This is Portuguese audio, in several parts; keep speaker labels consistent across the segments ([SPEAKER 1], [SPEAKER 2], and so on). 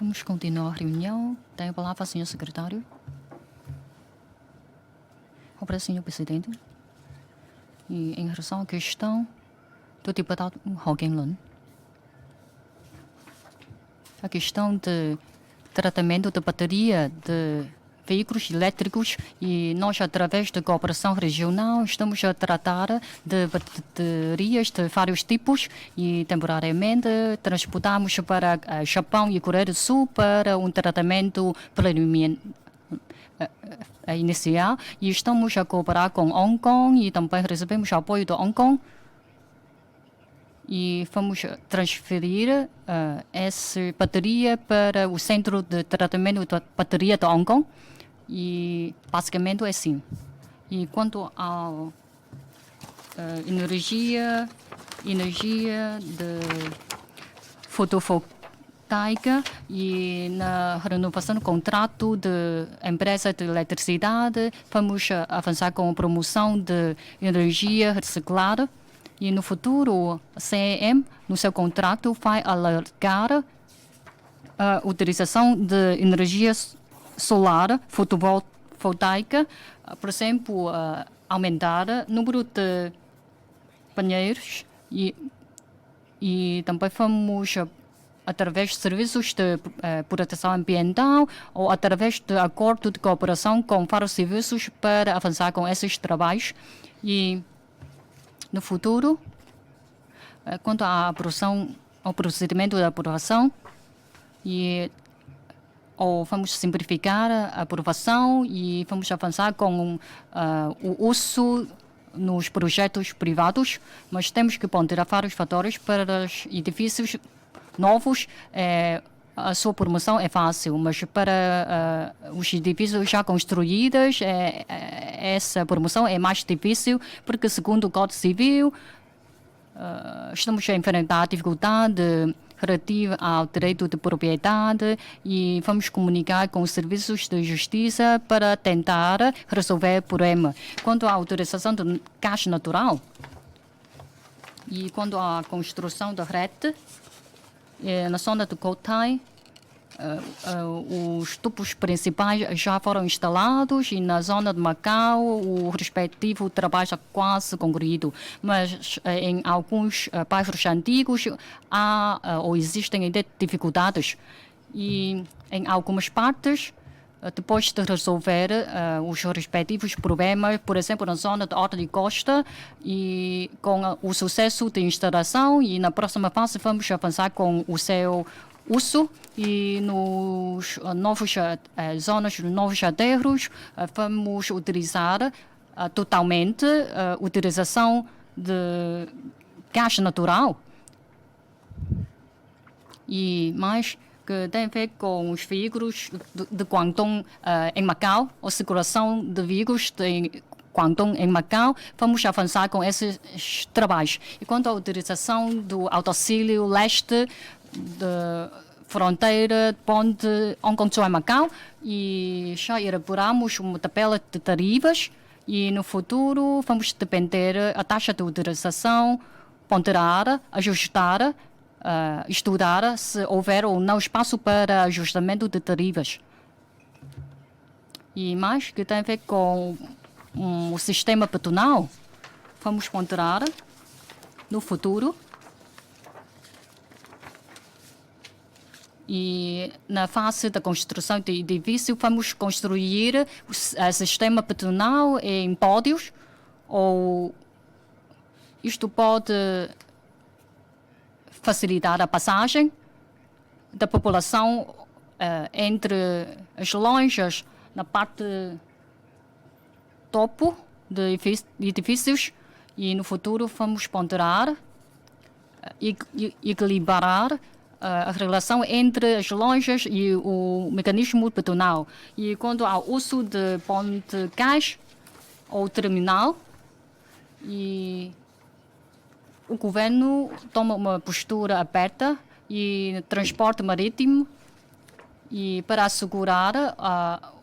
[SPEAKER 1] Vamos continuar a reunião. Tem a palavra, senhor secretário. Obrigado, senhor presidente. E em relação à questão do deputado Hogan Lun, a questão de tratamento de bateria de veículos elétricos, e nós, através da cooperação regional, estamos a tratar de baterias de vários tipos e, temporariamente, transportamos para Japão e Coreia do Sul para um tratamento preliminar inicial, e estamos a cooperar com Hong Kong e também recebemos apoio de Hong Kong. E vamos transferir essa bateria para o Centro de Tratamento de Bateria de Hong Kong. E basicamente é assim. E quanto à energia de fotovoltaica e na renovação do contrato de empresa de eletricidade, vamos avançar com a promoção de energia reciclada. E no futuro, a CEM, no seu contrato, vai alargar a utilização de energia solar fotovoltaica, por exemplo, aumentar o número de banheiros e também vamos, através de serviços de proteção ambiental ou através de acordo de cooperação com vários serviços para avançar com esses trabalhos. E no futuro, quanto à aprovação, ao procedimento de aprovação, ou vamos simplificar a aprovação e vamos avançar com o uso nos projetos privados, mas temos que ponderar vários fatores para os edifícios novos. A sua promoção é fácil, mas para os edifícios já construídos, essa promoção é mais difícil, porque, segundo o Código Civil, estamos a enfrentar dificuldade relativa ao direito de propriedade e vamos comunicar com os serviços de justiça para tentar resolver o problema. Quanto à autorização de gás natural e quanto à construção da rede, na zona do Cotai, os tubos principais já foram instalados e na zona de Macau o respectivo trabalho já quase concluído. Mas em alguns bairros antigos há ou existem ainda dificuldades. E em algumas partes, depois de resolver os respectivos problemas, por exemplo, na zona de Horta de Costa, e com o sucesso de instalação, e na próxima fase vamos avançar com o seu uso, e nos novos zonas, novos aterros, vamos utilizar totalmente a utilização de gás natural. E mais que tem a ver com os veículos de Guangdong em Macau, a circulação de veículos de Guangdong em Macau, vamos avançar com esses trabalhos. E quanto à utilização do autoauxílio leste da fronteira, ponte Hong Kong Macau, e já elaboramos uma tabela de tarifas, e no futuro vamos depender a taxa de utilização, ponderar, ajustar, estudar se houver ou não espaço para ajustamento de tarifas. E mais que tem a ver com o sistema pedonal, vamos ponderar no futuro. E na fase da construção de edifício, vamos construir o sistema pedonal em pódios, ou isto pode facilitar a passagem da população entre as lojas na parte topo de edifícios, e no futuro vamos ponderar e equilibrar a relação entre as lojas e o mecanismo pedonal. E quanto ao uso de ponte gás ou terminal, e o governo toma uma postura aberta e transporte marítimo, e para assegurar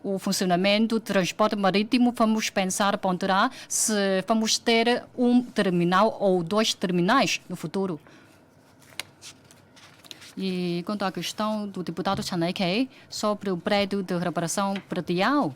[SPEAKER 1] o funcionamento do transporte marítimo, vamos pensar, ponderar se vamos ter um terminal ou dois terminais no futuro. E quanto à questão do deputado Chanekei sobre o prédio de reparação predial,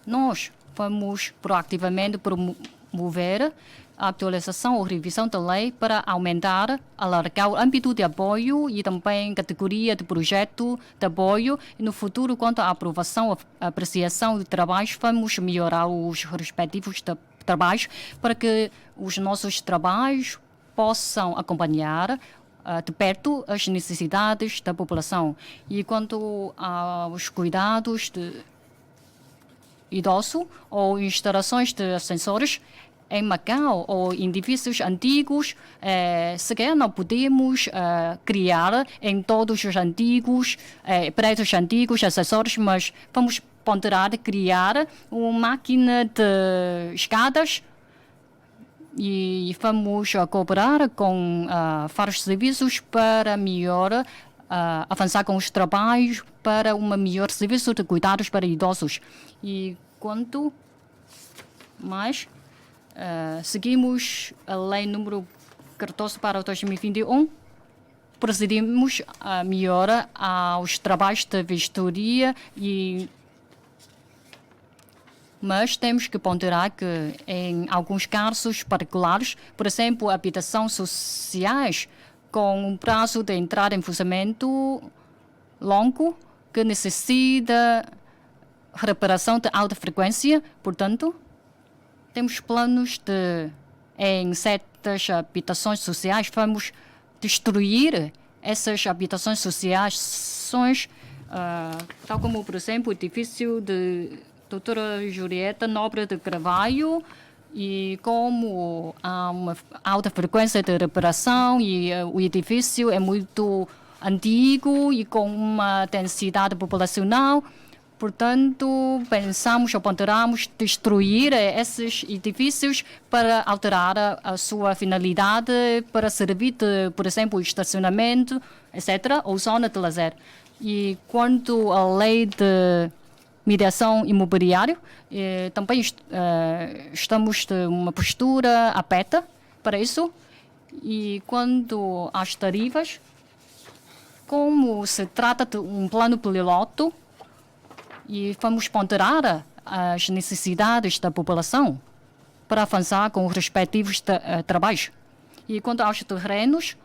[SPEAKER 1] nós vamos proativamente promover a atualização ou revisão da lei para aumentar, alargar o âmbito de apoio e também categoria de projeto de apoio. E no futuro, quanto à aprovação, apreciação de trabalhos, vamos melhorar os respectivos trabalhos para que os nossos trabalhos possam acompanhar de perto as necessidades da população. E quanto aos cuidados de idoso ou instalações de ascensores em Macau ou em edifícios antigos, sequer não podemos criar em todos os antigos, prédios antigos, ascensores, mas vamos ponderar criar uma máquina de escadas e vamos cooperar com vários serviços para melhor avançar com os trabalhos para um melhor serviço de cuidados para idosos. E quanto mais seguimos a lei número 14 para 2021, procedemos a melhora aos trabalhos de vistoria mas temos que ponderar que, em alguns casos particulares, por exemplo, habitações sociais com um prazo de entrada em funcionamento longo, que necessita reparação de alta frequência, portanto, temos planos de, em certas habitações sociais, vamos destruir essas habitações sociais, tal como, por exemplo, o edifício de Doutora Julieta Nobre de Carvalho, e como há uma alta frequência de reparação e o edifício é muito antigo e com uma densidade populacional, portanto, pensamos ou ponderamos destruir esses edifícios para alterar a sua finalidade, para servir de, por exemplo, estacionamento, etc., ou zona de lazer. E quanto à lei de mediação imobiliária, também estamos de uma postura aberta para isso. E quanto às tarifas, como se trata de um plano piloto, e vamos ponderar as necessidades da população para avançar com os respectivos trabalhos. E quanto aos terrenos,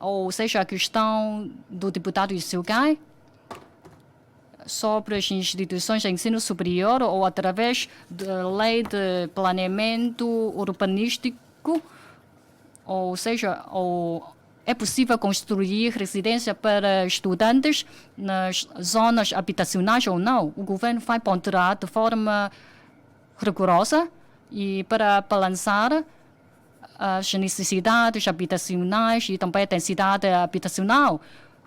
[SPEAKER 1] ou seja, a questão do deputado Isugai, sobre as instituições de ensino superior ou através da lei de planeamento urbanístico, ou seja, é possível construir residência para estudantes nas zonas habitacionais ou não. O governo vai ponderar de forma rigorosa e para balançar as necessidades habitacionais e também a densidade habitacional.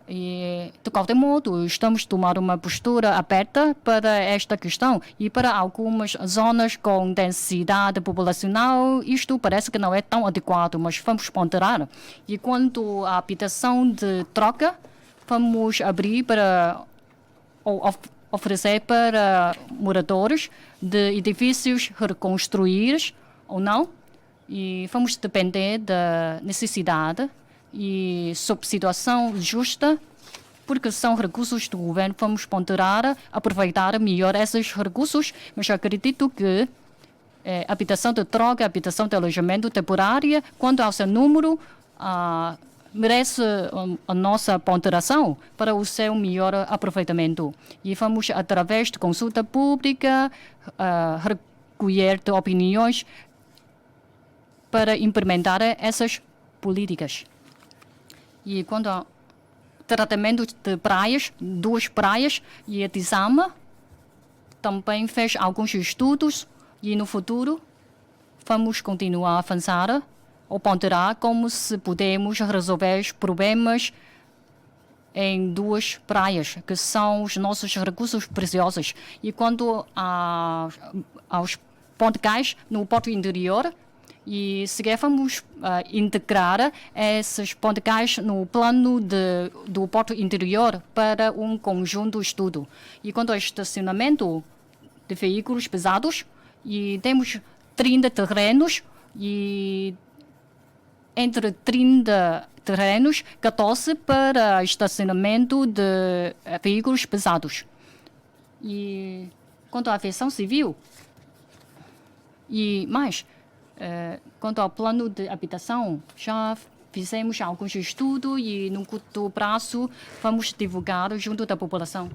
[SPEAKER 1] E, de qualquer modo, estamos a tomar uma postura aberta para esta questão. E para algumas zonas com densidade populacional, isto parece que não é tão adequado, mas vamos ponderar. E quanto à habitação de troca, vamos abrir para oferecer para moradores de edifícios reconstruídos ou não. E vamos depender da necessidade e sob situação justa, porque são recursos do governo, vamos ponderar, aproveitar melhor esses recursos, mas acredito que habitação de troca, habitação de alojamento temporária, quanto ao seu número, merece a nossa ponderação para o seu melhor aproveitamento. E vamos, através de consulta pública, recolher de opiniões para implementar essas políticas. E quando há tratamento de praias, 2 praias e a Tizama, também fez alguns estudos e no futuro vamos continuar a avançar ou ponderar como se podemos resolver os problemas em 2 praias, que são os nossos recursos preciosos. E quanto aos pontos no porto interior, e sequer vamos integrar esses pontos no plano do porto interior para um conjunto de estudo. E quanto ao estacionamento de veículos pesados, e temos 30 terrenos e entre 30 terrenos, 14 para estacionamento de veículos pesados. E quanto à aviação civil, e mais, quanto ao plano de habitação, já fizemos alguns estudos e no curto prazo vamos divulgar junto da população.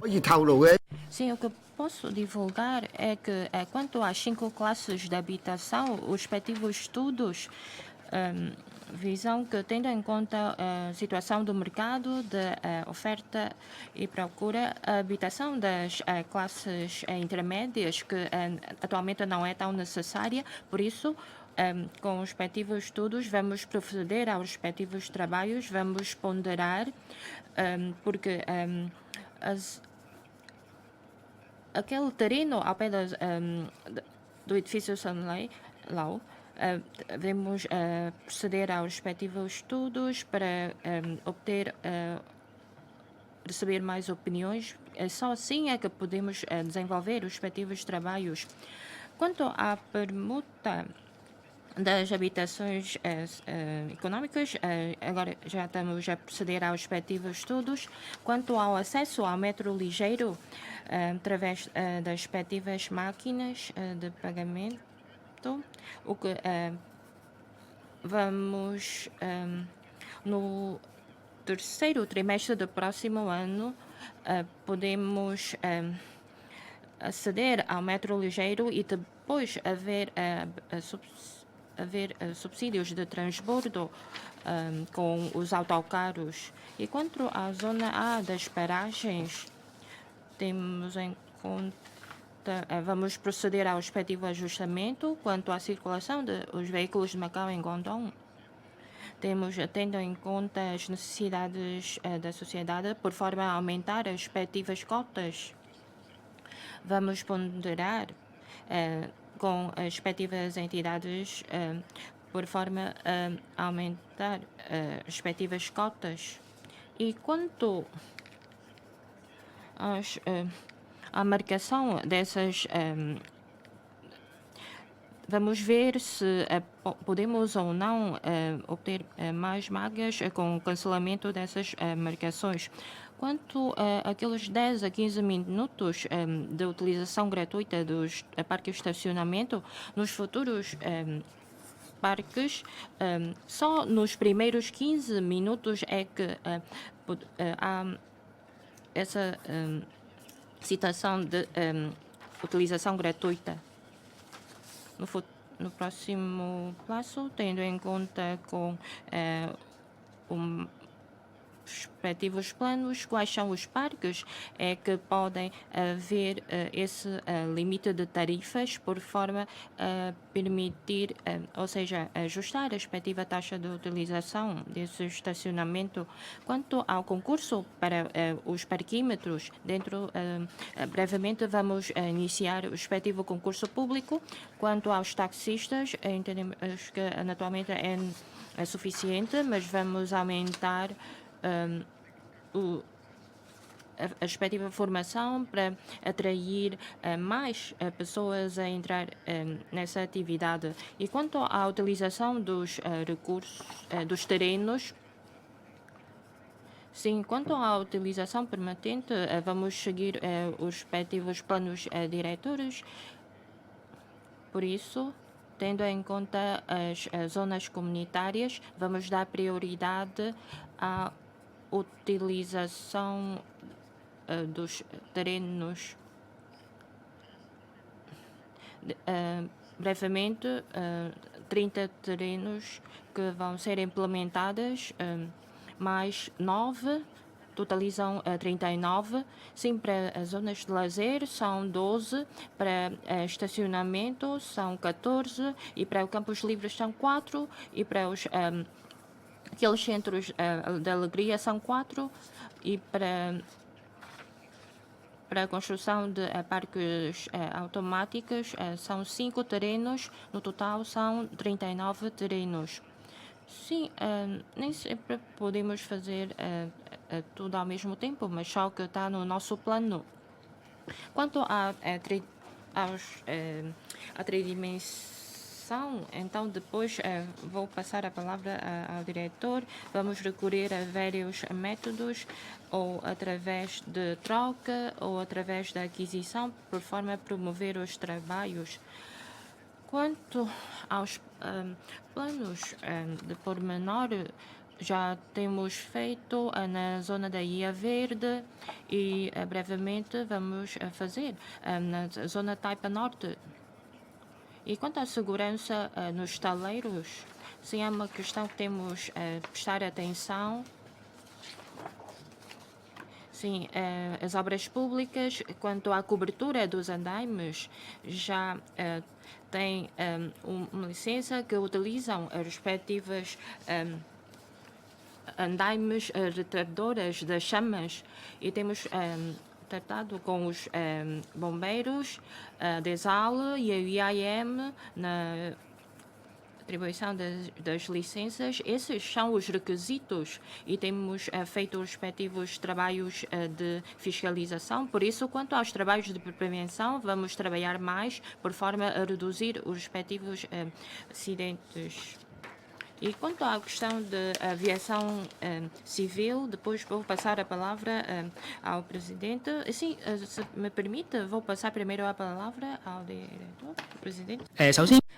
[SPEAKER 2] Sim, o que posso divulgar é que, quanto às 5 classes de habitação, os respectivos estudos visam que, tendo em conta a situação do mercado de oferta e procura, a habitação das classes intermédias, que atualmente não é tão necessária, por isso, com os respectivos estudos, vamos proceder aos respectivos trabalhos, vamos ponderar, porque aquele terreno ao pé do edifício Sunlight, devemos proceder aos respectivos estudos para receber mais opiniões. Só assim é que podemos desenvolver os respectivos trabalhos. Quanto à permuta das habitações económicas, agora já estamos a proceder aos respectivos estudos. Quanto ao acesso ao metro ligeiro, através das respectivas máquinas de pagamento, o que vamos no terceiro trimestre do próximo ano, podemos aceder ao metro ligeiro e depois haver subsídios de transbordo com os autocarros. E quanto à zona A das paragens, temos em conta, vamos proceder ao respectivo ajustamento. Quanto à circulação dos veículos de Macau em Guangdong, tendo em conta as necessidades da sociedade, por forma a aumentar as respectivas cotas, vamos ponderar com as respectivas entidades por forma a aumentar as respectivas cotas. E quanto à marcação dessas, vamos ver se podemos ou não obter mais vagas com o cancelamento dessas marcações. Quanto àqueles 10 a 15 minutos de utilização gratuita dos parques de estacionamento, nos futuros parques, só nos primeiros 15 minutos é que há essa citação de utilização gratuita. No próximo passo, tendo em conta com os respectivos planos, quais são os parques que podem haver esse limite de tarifas por forma a permitir, ou seja, ajustar a respectiva taxa de utilização desse estacionamento. Quanto ao concurso para os parquímetros, brevemente vamos iniciar o respectivo concurso público. Quanto aos taxistas, entendemos que atualmente é suficiente, mas vamos aumentar a respectiva formação para atrair mais pessoas a entrar nessa atividade. E quanto à utilização dos recursos, dos terrenos, sim, quanto à utilização permanente, vamos seguir os respectivos planos diretores. Por isso, tendo em conta as zonas comunitárias, vamos dar prioridade à utilização dos terrenos. Brevemente, 30 terrenos que vão ser implementados, mais 9, totalizam 39. Sim, para as zonas de lazer são 12, para estacionamento são 14, e para o campus livres são 4, e para aqueles centros de alegria são 4, e para a construção de parques automáticos são 5 terrenos, no total são 39 terrenos. Sim, nem sempre podemos fazer tudo ao mesmo tempo, mas só que está no nosso plano. Quanto à ação. Então, depois vou passar a palavra ao diretor. Vamos recorrer a vários métodos, ou através de troca, ou através da aquisição, por forma a promover os trabalhos. Quanto aos planos de pormenor, já temos feito na zona da Ilha Verde e brevemente vamos fazer na zona Taipa Norte. E quanto à segurança nos estaleiros, sim, é uma questão que temos prestar atenção. Sim, as obras públicas, quanto à cobertura dos andaimes, já têm uma licença que utilizam as respectivas andaimes retardadoras das chamas e temos tratado com os bombeiros, a DESAL e a IAM na atribuição das licenças. Esses são os requisitos e temos feito os respectivos trabalhos de fiscalização. Por isso, quanto aos trabalhos de prevenção, vamos trabalhar mais por forma a reduzir os respectivos acidentes. E quanto à questão de aviação civil, depois vou passar a palavra ao presidente. Sim, se me permite, vou passar primeiro a palavra ao diretor, presidente.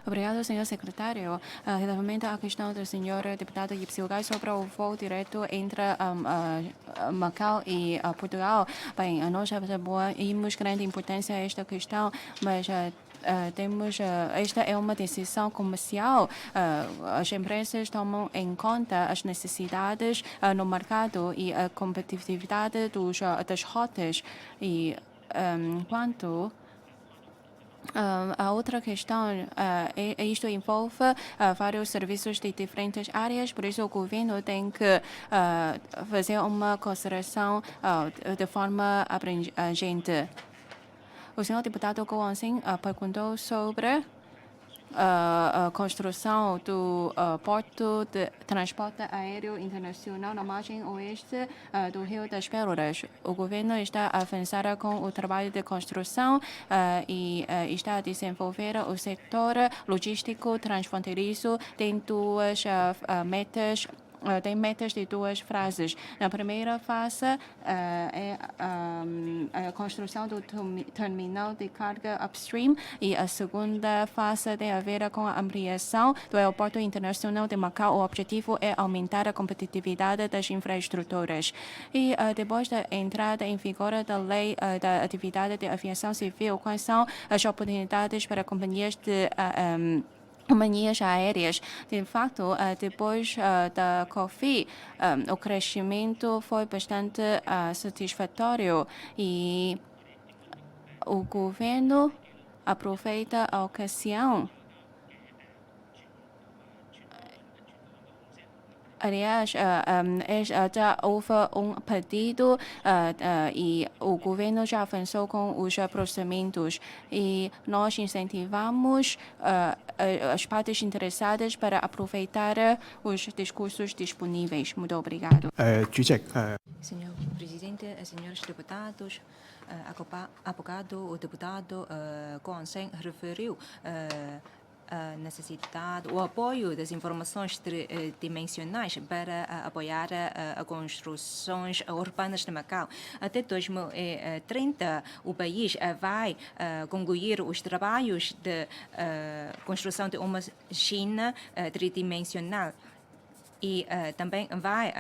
[SPEAKER 3] Obrigado, senhor secretário. Relativamente à questão do senhor deputado Ipsilgai sobre o voo direto entre Macau e Portugal. Bem, nós atribuímos grande importância a esta questão, mas esta é uma decisão comercial. As empresas tomam em conta as necessidades no mercado e a competitividade das rotas. E quanto a outra questão, isto envolve vários serviços de diferentes áreas, por isso o governo tem que fazer uma consideração de forma abrangente. O senhor deputado Goh Wan-sing perguntou sobre a construção do porto de transporte aéreo internacional na margem oeste do Rio das Pérolas. O governo está a avançar com o trabalho de construção e está a desenvolver o setor logístico transfronteiriço. Tem duas metas. Tem metas de duas fases. Na primeira fase é a construção do terminal de carga upstream e a segunda fase tem a ver com a ampliação do aeroporto internacional de Macau. O objetivo é aumentar a competitividade das infraestruturas. E depois da entrada em vigor da lei da atividade de aviação civil, quais são as oportunidades para companhias aéreas? De fato, depois da Covid, o crescimento foi bastante satisfatório e o governo aproveita a ocasião. Aliás, já houve pedido e o governo já avançou com os procedimentos e nós incentivamos as partes interessadas para aproveitar os discursos disponíveis. Muito obrigado.
[SPEAKER 4] Senhor presidente, senhores deputados, há bocado o deputado Goh Wan-sing referiu necessidade, o apoio das informações tridimensionais para apoiar as construções urbanas de Macau. Até 2030, o país vai concluir os trabalhos de construção de uma China tridimensional e também vai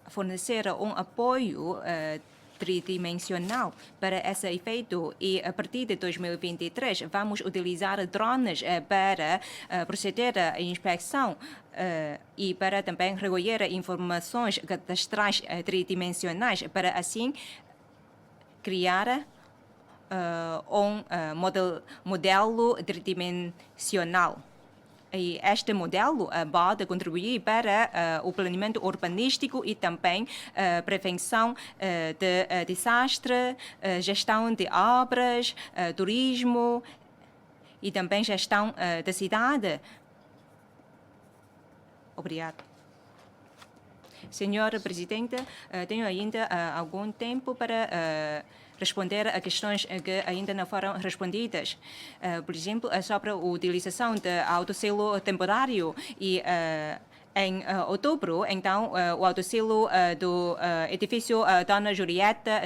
[SPEAKER 4] fornecer um apoio tridimensional para esse efeito e a partir de 2023 vamos utilizar drones para proceder à inspeção e para também recolher informações cadastrais tridimensionais para assim criar um modelo tridimensional. E este modelo pode contribuir para o planeamento urbanístico e também prevenção de desastre, gestão de obras, turismo e também gestão da cidade. Obrigado. Senhor presidente, tenho ainda algum tempo para responder a questões que ainda não foram respondidas. Por exemplo, sobre a utilização de autossilo temporário e em outubro, então, o autossilo do edifício Dona Julieta,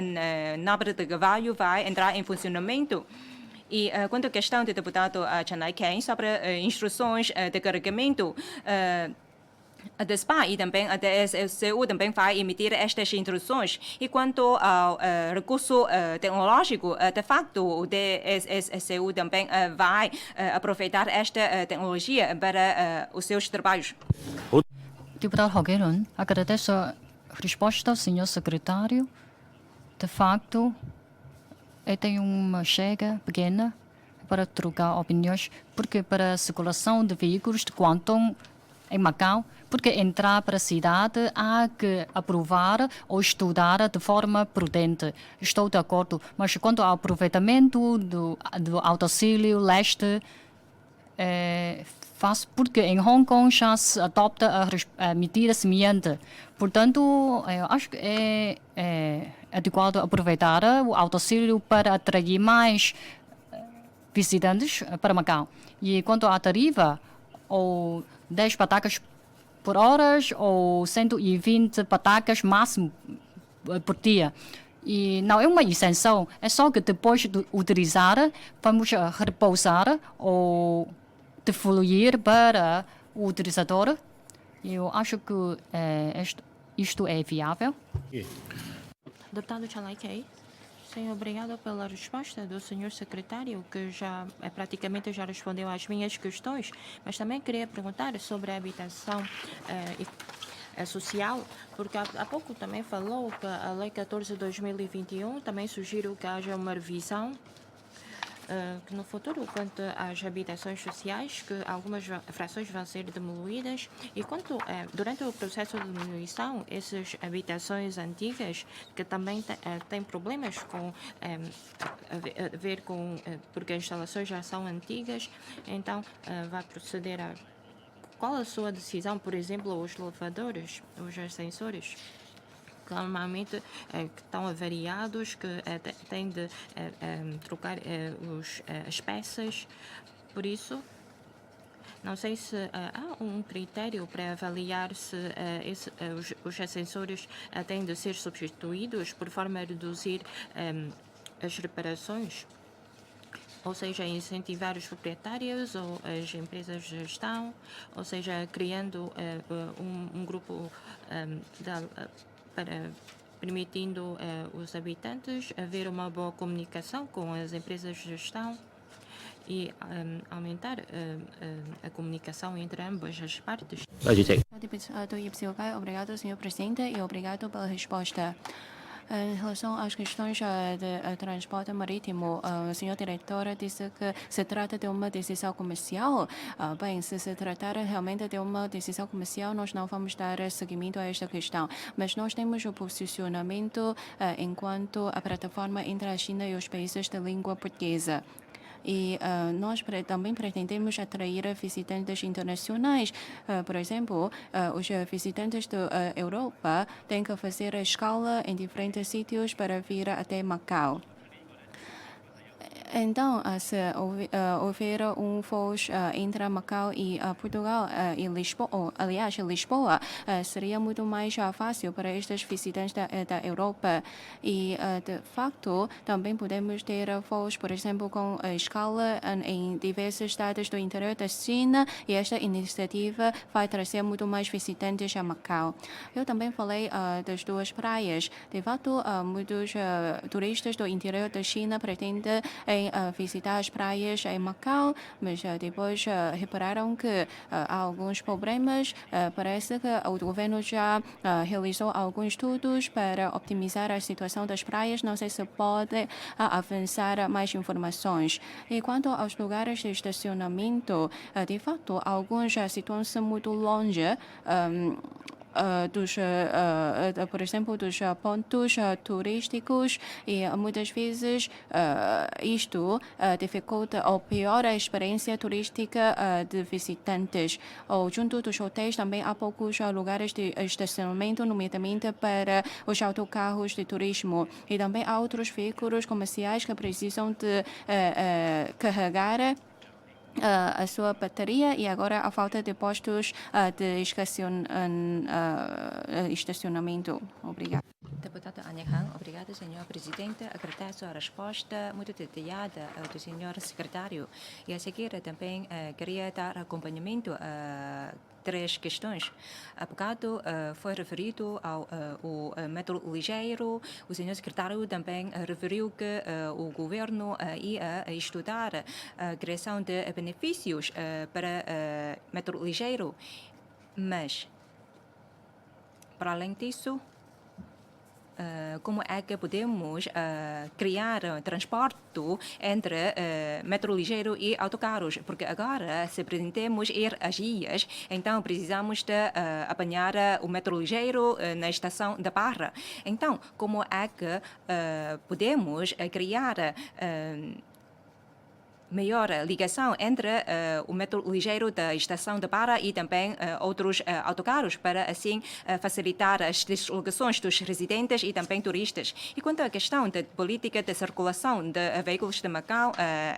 [SPEAKER 4] Nobre de Carvalho, vai entrar em funcionamento. E quanto à questão do deputado Chanai Ken sobre instruções de carregamento, a DESPA e também a DSCU também vai emitir estas instruções. E quanto ao recurso tecnológico, de facto, o DSCU também vai aproveitar esta tecnologia para os seus trabalhos.
[SPEAKER 1] Deputado Rogueron, agradeço a resposta ao senhor secretário. De facto, eu tenho uma chega pequena para trocar opiniões, porque para a circulação de veículos de Guangdong em Macau, porque entrar para a cidade há que aprovar ou estudar de forma prudente. Estou de acordo, mas quanto ao aproveitamento do autoauxílio leste, faço porque em Hong Kong já se adopta a medida semelhante. Portanto, eu acho que é adequado aproveitar o autoauxílio para atrair mais visitantes para Macau. E quanto à tarifa, ou 10 patacas por hora ou 120 patacas máximo por dia. E não é uma isenção, é só que depois de utilizar, vamos repousar ou defluir para o utilizador. Eu acho que isto é viável.
[SPEAKER 2] Deputado Chanai Kei, sim, obrigado pela resposta do senhor secretário, que já praticamente já respondeu às minhas questões, mas também queria perguntar sobre a habitação social, porque há pouco também falou que a Lei 14 de 2021 também sugeriu que haja uma revisão que no futuro, quanto às habitações sociais, que algumas frações vão ser demolidas e quanto durante o processo de demolição, essas habitações antigas que também têm problemas com a ver com porque as instalações já são antigas, então vai proceder a qual a sua decisão, por exemplo, os elevadores, os ascensores? Que normalmente que estão avariados, que têm de trocar as peças. Por isso, não sei se há um critério para avaliar se os ascensores têm de ser substituídos por forma a reduzir as reparações. Ou seja, incentivar os proprietários ou as empresas de gestão, ou seja, criando um grupo para permitindo os habitantes haver uma boa comunicação com as empresas de gestão e aumentar a comunicação entre ambas as partes.
[SPEAKER 3] Deputado Ipsilgai, obrigado, senhor presidente, e obrigado pela resposta. Em relação às questões de transporte marítimo, o senhor diretor disse que se trata de uma decisão comercial. Bem, se tratar realmente de uma decisão comercial, nós não vamos dar seguimento a esta questão. Mas nós temos o posicionamento enquanto a plataforma entre a China e os países de língua portuguesa. E nós também pretendemos atrair visitantes internacionais. Por exemplo, os visitantes da Europa têm que fazer a escala em diferentes sítios para vir até Macau. Então, se houver voo entre Macau e Portugal e Lisboa, aliás, Lisboa, seria muito mais fácil para estes visitantes da Europa. E, de facto, também podemos ter voos, por exemplo, com escala em diversos estados do interior da China, e esta iniciativa vai trazer muito mais visitantes a Macau. Eu também falei das duas praias. De fato, muitos turistas do interior da China pretendem visitar as praias em Macau, mas depois repararam que há alguns problemas. Parece que o governo já realizou alguns estudos para optimizar a situação das praias. Não sei se pode avançar mais informações. E quanto aos lugares de estacionamento, de fato, alguns situam-se muito longe. por exemplo, dos pontos turísticos e muitas vezes isto dificulta ou piora a experiência turística de visitantes. Ou junto dos hotéis também há poucos lugares de estacionamento, nomeadamente para os autocarros de turismo. E também há outros veículos comerciais que precisam de carregar a sua bateria e agora a falta de postos de estacionamento. Obrigada.
[SPEAKER 4] Deputada Anya Kang, obrigada, senhor presidente. Agradeço a resposta muito detalhada do senhor secretário. E a seguir também queria dar acompanhamento a três questões. Há bocado foi referido ao o metro ligeiro. O senhor secretário também referiu que o governo ia estudar a criação de benefícios para metro ligeiro. Mas, para além disso, como é que podemos criar transporte entre metro ligeiro e autocarros? Porque agora, se pretendemos ir às ilhas, então precisamos de apanhar o metro ligeiro na estação da Barra. Então, como é que podemos criar melhor ligação entre o metro ligeiro da estação de Barra e também outros autocarros, para assim facilitar as deslocações dos residentes e também turistas. E quanto à questão da política de circulação de veículos de Macau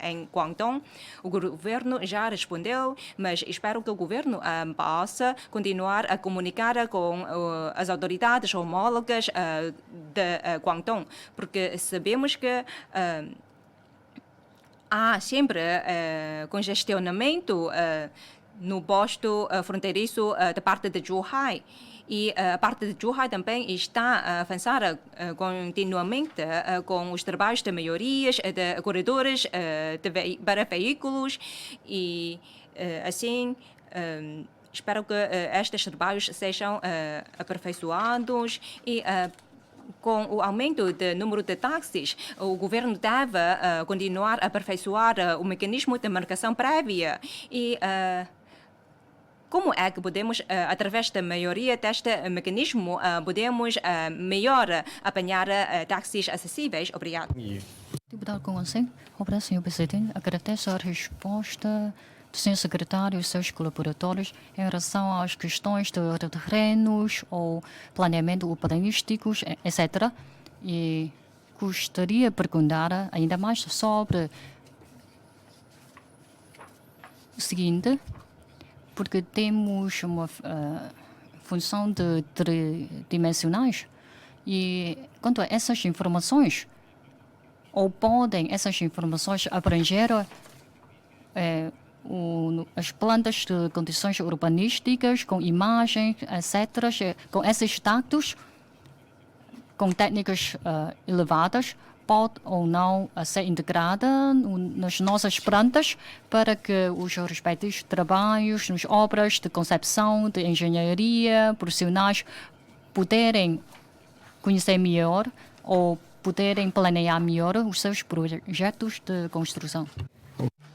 [SPEAKER 4] em Guangdong, o governo já respondeu, mas espero que o governo possa continuar a comunicar com as autoridades homólogas de Guangdong, porque sabemos que há sempre congestionamento no posto fronteiriço da parte de Zhuhai. E a parte de Zhuhai também está a avançar continuamente com os trabalhos de melhorias de corredores para veículos e assim espero que estes trabalhos sejam aperfeiçoados e com o aumento do número de táxis, o governo deve continuar a aperfeiçoar o mecanismo de marcação prévia. E como é que podemos, através da melhoria deste mecanismo, podemos melhor apanhar táxis acessíveis? Obrigado.
[SPEAKER 1] Deputado Conselho, obrigado, senhor presidente. Agradeço a resposta do senhor secretário e seus colaboradores em relação às questões de terrenos ou planeamento urbanístico, etc. E gostaria de perguntar ainda mais sobre o seguinte, porque temos uma função de tridimensionais e quanto a essas informações, ou podem essas informações abranger as plantas de condições urbanísticas, com imagens, etc., com esses dados, com técnicas elevadas, pode ou não ser integrada nas nossas plantas para que os respectivos trabalhos, nas obras de concepção, de engenharia, profissionais, poderem conhecer melhor ou poderem planear melhor os seus projetos de construção.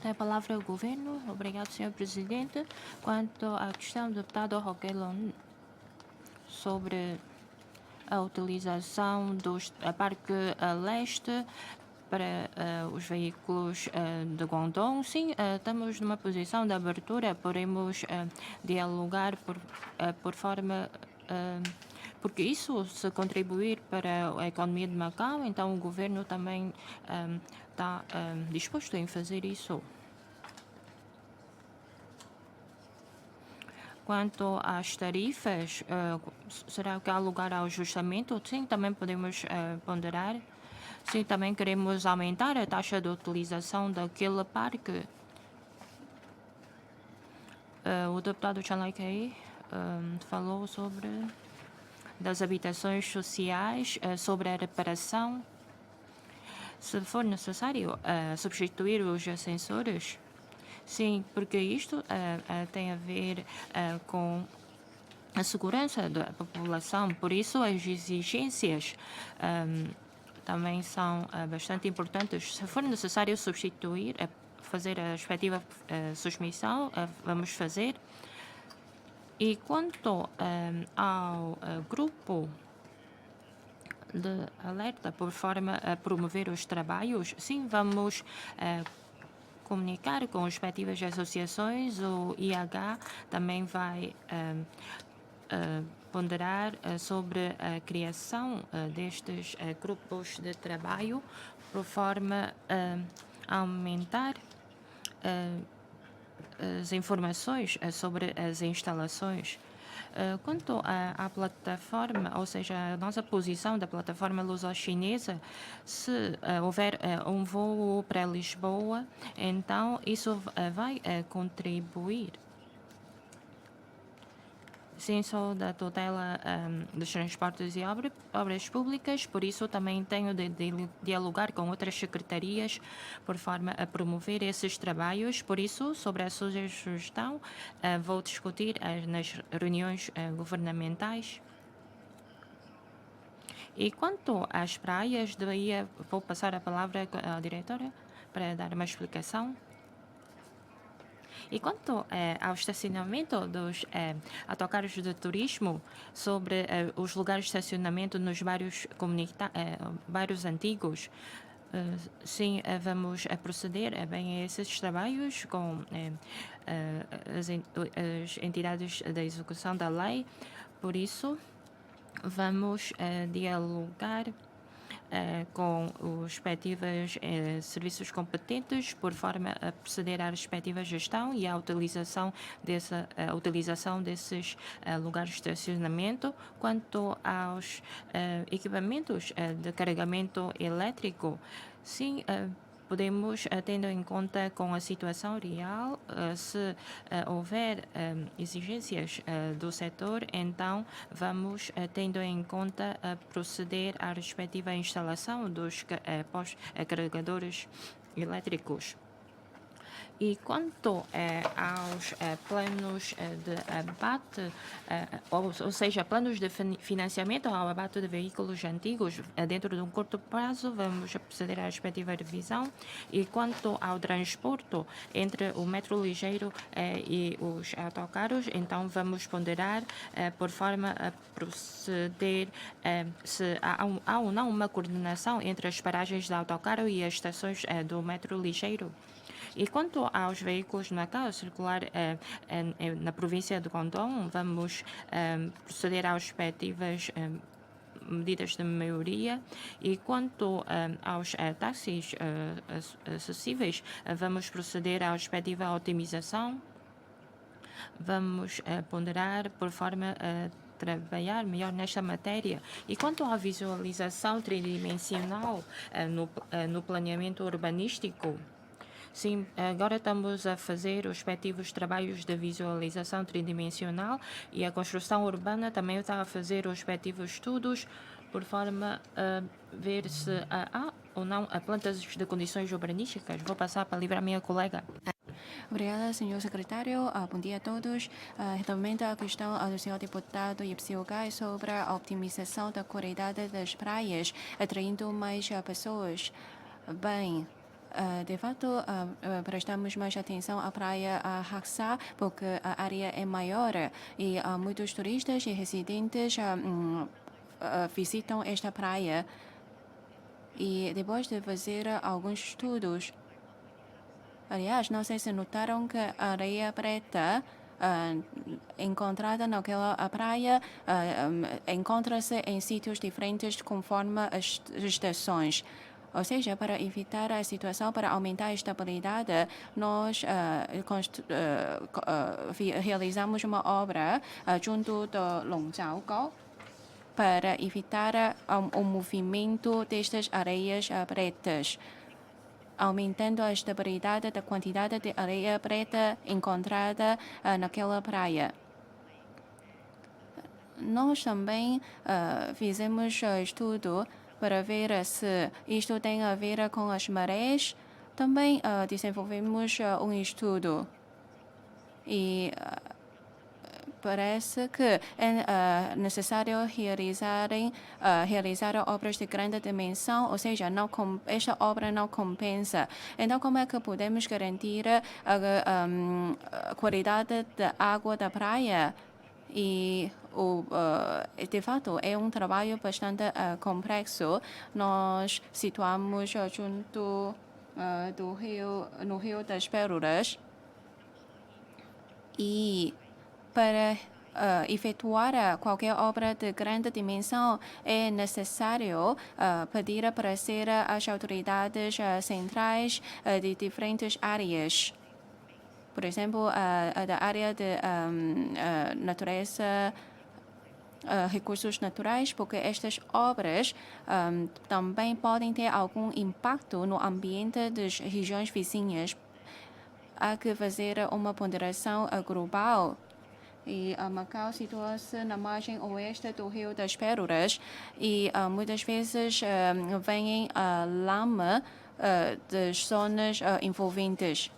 [SPEAKER 2] Tem a palavra o governo. Obrigado, senhor presidente. Quanto à questão do deputado Roquelon sobre a utilização do Parque Leste para os veículos de Guangdong, sim, estamos numa posição de abertura, podemos dialogar por forma porque isso, se contribuir para a economia de Macau, então o governo também está disposto em fazer isso. Quanto às tarifas, será que há lugar ao ajustamento? Sim, também podemos ponderar. Sim, também queremos aumentar a taxa de utilização daquele parque. O deputado Chan Lai-kei falou sobre das habitações sociais, sobre a reparação. Se for necessário substituir os ascensores, sim, porque isto tem a ver com a segurança da população. Por isso, as exigências também são bastante importantes. Se for necessário substituir, fazer a respectiva submissão, vamos fazer. E quanto ao grupo de alerta por forma a promover os trabalhos, sim, vamos comunicar com as respectivas associações. O IH também vai ponderar sobre a criação destes grupos de trabalho por forma a aumentar as informações sobre as instalações. Quanto à plataforma, ou seja, a nossa posição da plataforma luso-chinesa, se houver um voo para Lisboa, então isso vai contribuir. Sim, sou da tutela dos transportes e obras públicas, por isso também tenho de dialogar com outras secretarias por forma a promover esses trabalhos. Por isso, sobre a sugestão, vou discutir nas reuniões governamentais. E quanto às praias, vou passar a palavra à diretora para dar uma explicação. E quanto ao estacionamento dos autocarros de turismo, sobre os lugares de estacionamento nos bairros antigos, sim, vamos proceder bem a esses trabalhos com as entidades da execução da lei. Por isso, vamos dialogar com os respectivos serviços competentes por forma a proceder à respectiva gestão e à utilização desses lugares de estacionamento. Quanto aos equipamentos de carregamento elétrico, sim, podemos, tendo em conta com a situação real, se houver exigências do setor, então vamos, tendo em conta, proceder à respectiva instalação dos carregadores elétricos. E quanto aos planos de abate, ou seja, planos de financiamento ao abate de veículos antigos, dentro de um curto prazo, vamos proceder à respectiva revisão. E quanto ao transporte entre o metro ligeiro e os autocarros, então vamos ponderar por forma a proceder se há ou não uma coordenação entre as paragens de autocarro e as estações do metro ligeiro. E quanto aos veículos na carga circular na província de Guangdong, vamos proceder às respectivas medidas de maioria. E quanto aos táxis acessíveis, vamos proceder à respectiva otimização. Vamos ponderar por forma a trabalhar melhor nesta matéria. E quanto à visualização tridimensional no planeamento urbanístico, sim, agora estamos a fazer os respectivos trabalhos de visualização tridimensional e a construção urbana também está a fazer os respectivos estudos por forma a ver se há ou não plantas de condições urbanísticas. Vou passar para livrar a minha colega.
[SPEAKER 3] Obrigada, senhor secretário. Bom dia a todos. Relativamente à questão do senhor deputado Ipsil Gai sobre a optimização da qualidade das praias, atraindo mais pessoas. Bem, de fato, prestamos mais atenção à praia Haxa, porque a área é maior e muitos turistas e residentes visitam esta praia. E depois de fazer alguns estudos, aliás, não sei se notaram que a areia preta encontrada naquela praia encontra-se em sítios diferentes conforme as estações. Ou seja, para evitar a situação, para aumentar a estabilidade, nós realizamos uma obra junto do Longjiaogao para evitar o movimento destas areias pretas, aumentando a estabilidade da quantidade de areia preta encontrada naquela praia. Nós também fizemos estudo para ver se isto tem a ver com as marés. Também desenvolvemos um estudo e parece que é necessário realizar obras de grande dimensão, ou seja, esta obra não compensa. Então, como é que podemos garantir a qualidade da água da praia? E de fato é um trabalho bastante complexo. Nós situamos junto no Rio das Pérolas e para efetuar qualquer obra de grande dimensão é necessário pedir parecer às autoridades centrais de diferentes áreas. Por exemplo, da área de natureza, recursos naturais, porque estas obras também podem ter algum impacto no ambiente das regiões vizinhas. Há que fazer uma ponderação global. E Macau situa-se na margem oeste do Rio das Pérolas e muitas vezes vem lama das zonas envolventes.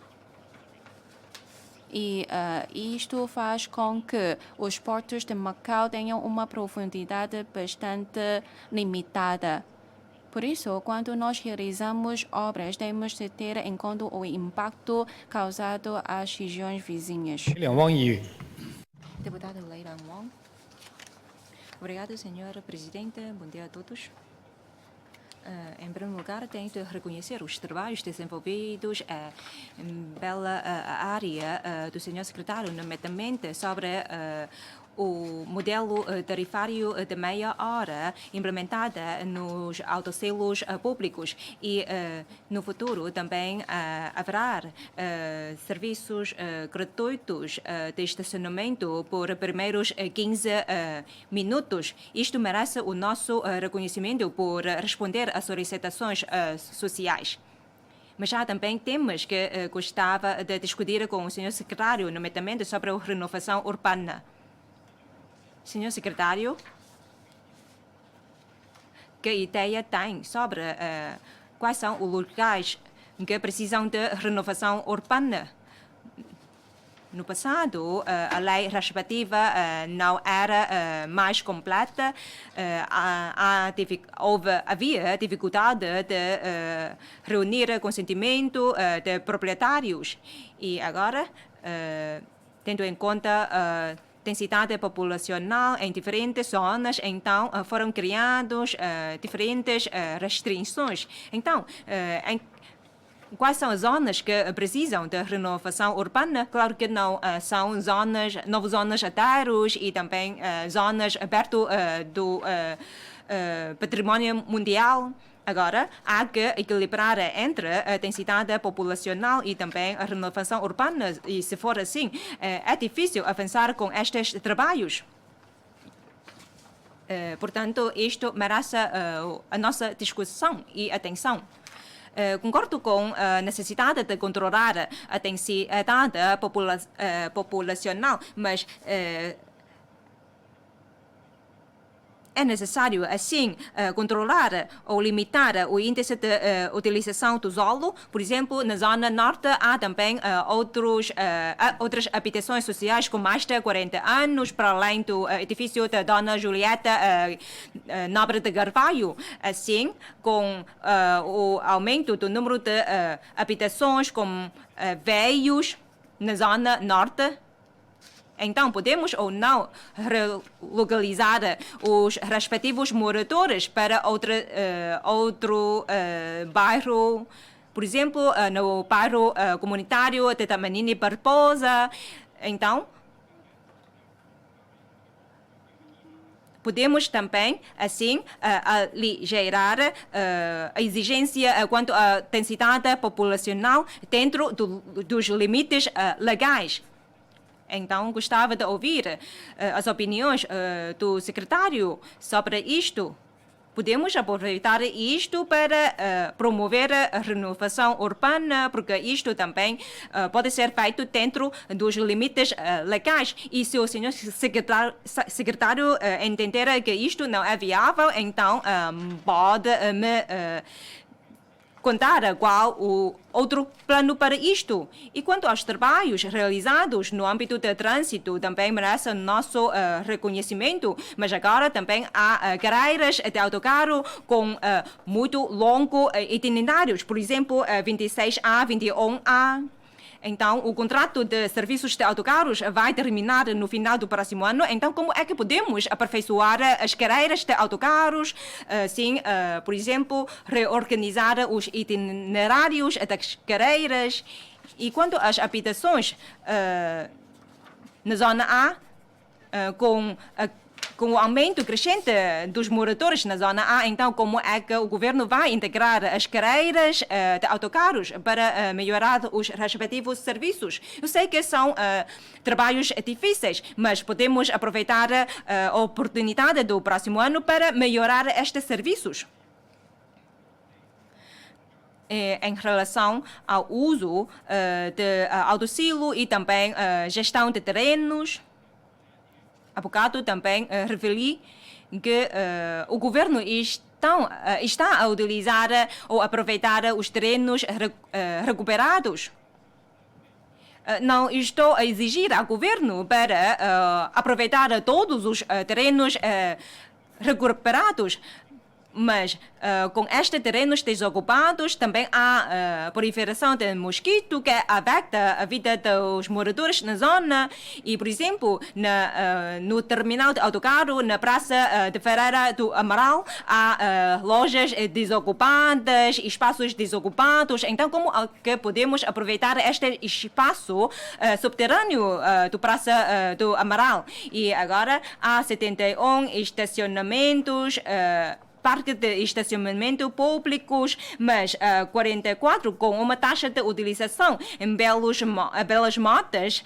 [SPEAKER 3] E isto faz com que os portos de Macau tenham uma profundidade bastante limitada. Por isso, quando nós realizamos obras, temos de ter em conta o impacto causado às regiões vizinhas.
[SPEAKER 4] Deputado Leila Wong. Obrigado, senhor presidente. Bom dia a todos. Em primeiro lugar, tenho de reconhecer os trabalhos desenvolvidos pela área do senhor secretário, nomeadamente sobre o modelo tarifário de meia hora implementado nos autosselos públicos e no futuro também haverá serviços gratuitos de estacionamento por primeiros 15 minutos. Isto merece o nosso reconhecimento por responder às solicitações sociais. Mas há também temas que gostava de discutir com o senhor secretário, nomeadamente sobre a renovação urbana. Senhor secretário, que ideia tem sobre quais são os locais que precisam de renovação urbana? No passado, a lei respectiva não era mais completa, havia dificuldade de reunir consentimento de proprietários. E agora, tendo em conta densidade populacional em diferentes zonas, então foram criadas diferentes restrições. Então, quais são as zonas que precisam de renovação urbana? Claro que não são novas zonas aterros e também zonas perto do patrimônio mundial. Agora, há que equilibrar entre a densidade populacional e também a renovação urbana. E, se for assim, é difícil avançar com estes trabalhos. Portanto, isto merece a nossa discussão e atenção. Concordo com a necessidade de controlar a densidade populacional, mas é necessário, assim, controlar ou limitar o índice de utilização do solo. Por exemplo, na zona norte há também outras habitações sociais com mais de 40 anos, para além do edifício da Dona Julieta Nobre de Carvalho. Assim, com o aumento do número de habitações com velhos na zona norte, então, podemos ou não relocalizar os respectivos moradores para outro bairro, por exemplo, no bairro comunitário de Tamanini Barbosa. Então, podemos também, assim, aligerar a exigência quanto à densidade populacional dentro dos limites legais. Então, gostava de ouvir as opiniões do secretário sobre isto. Podemos aproveitar isto para promover a renovação urbana, porque isto também pode ser feito dentro dos limites legais. E se o senhor secretário entender que isto não é viável, então pode me contar qual o outro plano para isto. E quanto aos trabalhos realizados no âmbito de trânsito, também merece nosso reconhecimento, mas agora também há carreiras de autocarro com muito longos itinerários, por exemplo, 26A, 21A. Então, o contrato de serviços de autocarros vai terminar no final do próximo ano. Então, como é que podemos aperfeiçoar as carreiras de autocarros? Por exemplo, reorganizar os itinerários das carreiras. E quanto às habitações na zona A, com o aumento crescente dos moradores na zona A, então como é que o governo vai integrar as carreiras de autocarros para melhorar os respectivos serviços? Eu sei que são trabalhos difíceis, mas podemos aproveitar a oportunidade do próximo ano para melhorar estes serviços. Em relação ao uso de autosilo e também gestão de terrenos, há bocado também referi que o governo está a utilizar ou aproveitar os terrenos recuperados. Não estou a exigir ao governo para aproveitar todos os terrenos recuperados, mas com estes terrenos desocupados também há proliferação de mosquito que afeta a vida dos moradores na zona. E, por exemplo, no terminal de autocarro, na Praça de Feira do Amaral, há lojas desocupadas, espaços desocupados. Então, como que podemos aproveitar este espaço subterrâneo do Praça do Amaral? E agora há 71 estacionamentos, parques de estacionamento públicos, mas 44 com uma taxa de utilização em belas motas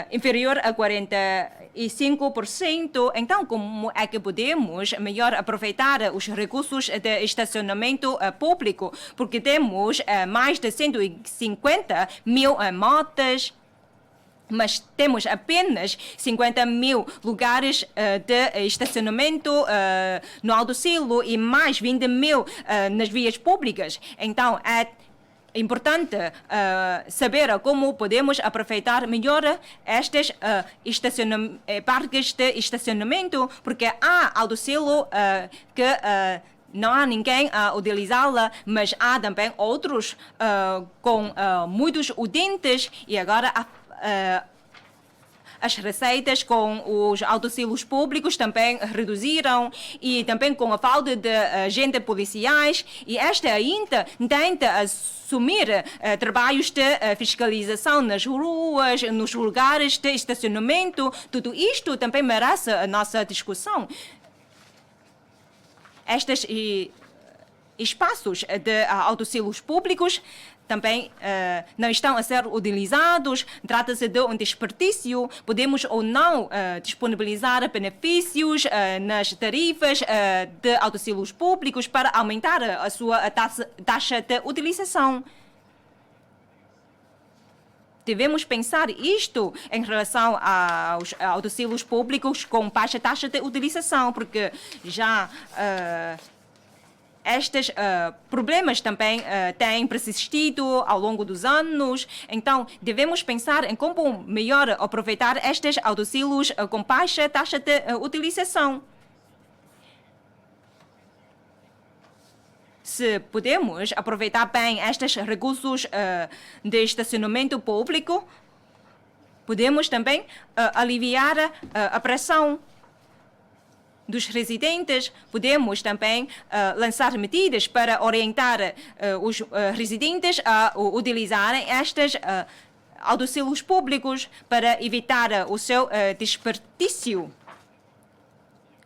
[SPEAKER 4] inferior a 45%. Então, como é que podemos melhor aproveitar os recursos de estacionamento público? Porque temos mais de 150 mil motas, mas temos apenas 50 mil lugares de estacionamento no autosilo e mais 20 mil nas vias públicas. Então, é importante saber como podemos aproveitar melhor estes parques de estacionamento, porque há autosilo que não há ninguém a utilizá-la, mas há também outros com muitos utentes e agora as receitas com os autossilos públicos também reduziram e também com a falta de agentes policiais, e esta ainda tenta assumir trabalhos de fiscalização nas ruas, nos lugares de estacionamento. Tudo isto também merece a nossa discussão. Estes espaços de autossilos públicos também não estão a ser utilizados. Trata-se de um desperdício. Podemos ou não disponibilizar benefícios nas tarifas de autossilos públicos para aumentar a sua taxa de utilização. Devemos pensar isto em relação aos autossilos públicos com baixa taxa de utilização, porque já estes problemas também têm persistido ao longo dos anos. Então, devemos pensar em como melhor aproveitar estes autossilos com baixa taxa de utilização. Se podemos aproveitar bem estes recursos de estacionamento público, podemos também aliviar a pressão dos residentes. Podemos também lançar medidas para orientar os residentes a utilizarem estes autossilos públicos para evitar o seu desperdício.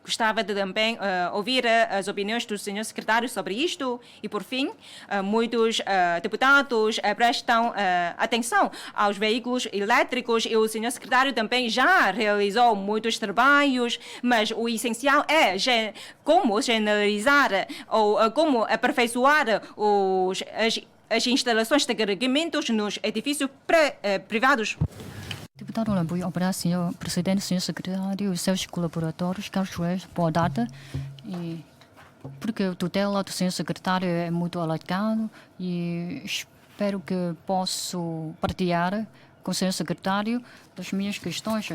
[SPEAKER 4] Gostava de também ouvir as opiniões do senhor secretário sobre isto. E, por fim, muitos deputados prestam atenção aos veículos elétricos, e o senhor secretário também já realizou muitos trabalhos, mas o essencial é como generalizar ou como aperfeiçoar as instalações de carregamentos nos edifícios privados.
[SPEAKER 1] Deputado Lambuia, obrigado, senhor presidente, senhor secretário e seus colaboradores. Carlos Joel, boa tarde. Porque a tutela do senhor secretário é muito alargada e espero que possa partilhar com o senhor secretário das minhas questões.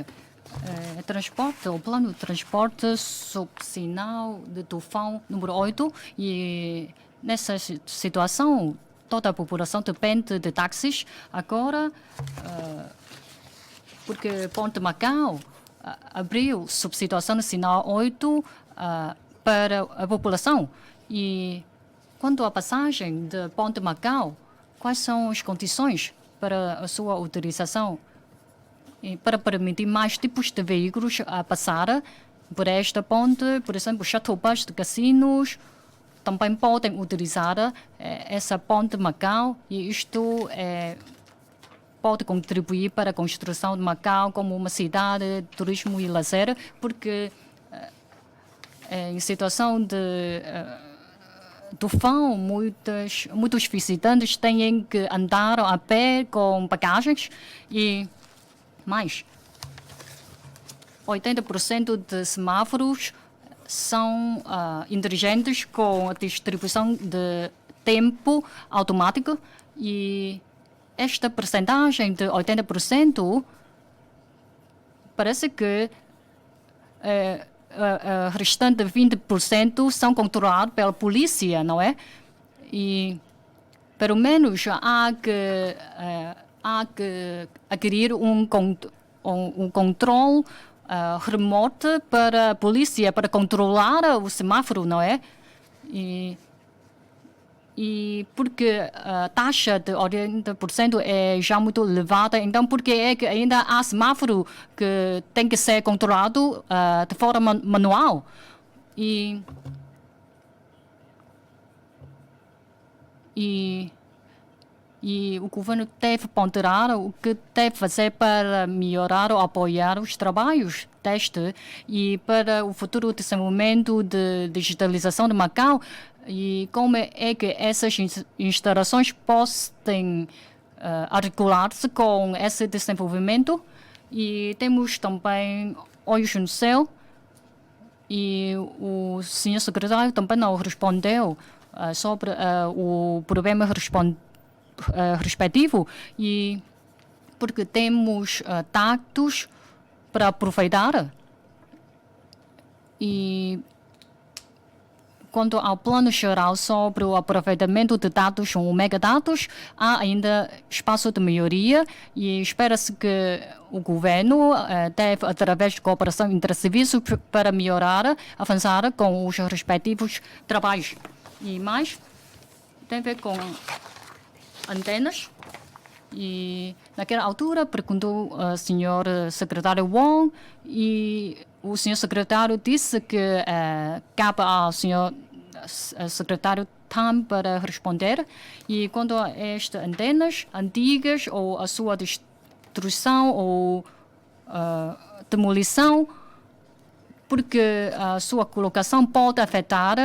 [SPEAKER 1] Transporte, o plano de transporte sob sinal de tufão número 8, e nessa situação toda a população depende de táxis. Agora, porque Ponte Macau abriu substituição no sinal 8 para a população. E quanto à passagem de Ponte Macau, quais são as condições para a sua utilização? E para permitir mais tipos de veículos a passar por esta ponte, por exemplo, shuttle bus de casinos, também podem utilizar essa ponte Macau, e isto pode contribuir para a construção de Macau como uma cidade de turismo e lazer, porque em situação de tufão, muitos visitantes têm que andar a pé com bagagens e mais. 80% de semáforos são inteligentes com a distribuição de tempo automático, e esta percentagem de 80% parece que o restante 20% são controlados pela polícia, não é? E pelo menos há que adquirir um controle remoto para a polícia, para controlar o semáforo, não é? E porque a taxa de 80% é já muito elevada, então por que é que ainda há semáforo que tem que ser controlado de forma manual? E o governo deve ponderar o que deve fazer para melhorar ou apoiar os trabalhos deste e para o futuro desenvolvimento de digitalização de Macau, e como é que essas instalações podem articular-se com esse desenvolvimento. E temos também olhos no céu, e o senhor secretário também não respondeu sobre o problema respectivo, e porque temos dados para aproveitar. E quanto ao plano geral sobre o aproveitamento de dados ou megadados, há ainda espaço de melhoria, e espera-se que o governo deve, através de cooperação entre serviços, para melhorar, avançar com os respectivos trabalhos. E mais, tem a ver com antenas. E naquela altura perguntou ao senhor secretário Wong, e o senhor secretário disse que cabe ao senhor secretário Tam para responder. E quanto a estas antenas antigas ou a sua destruição ou demolição, porque a sua colocação pode afetar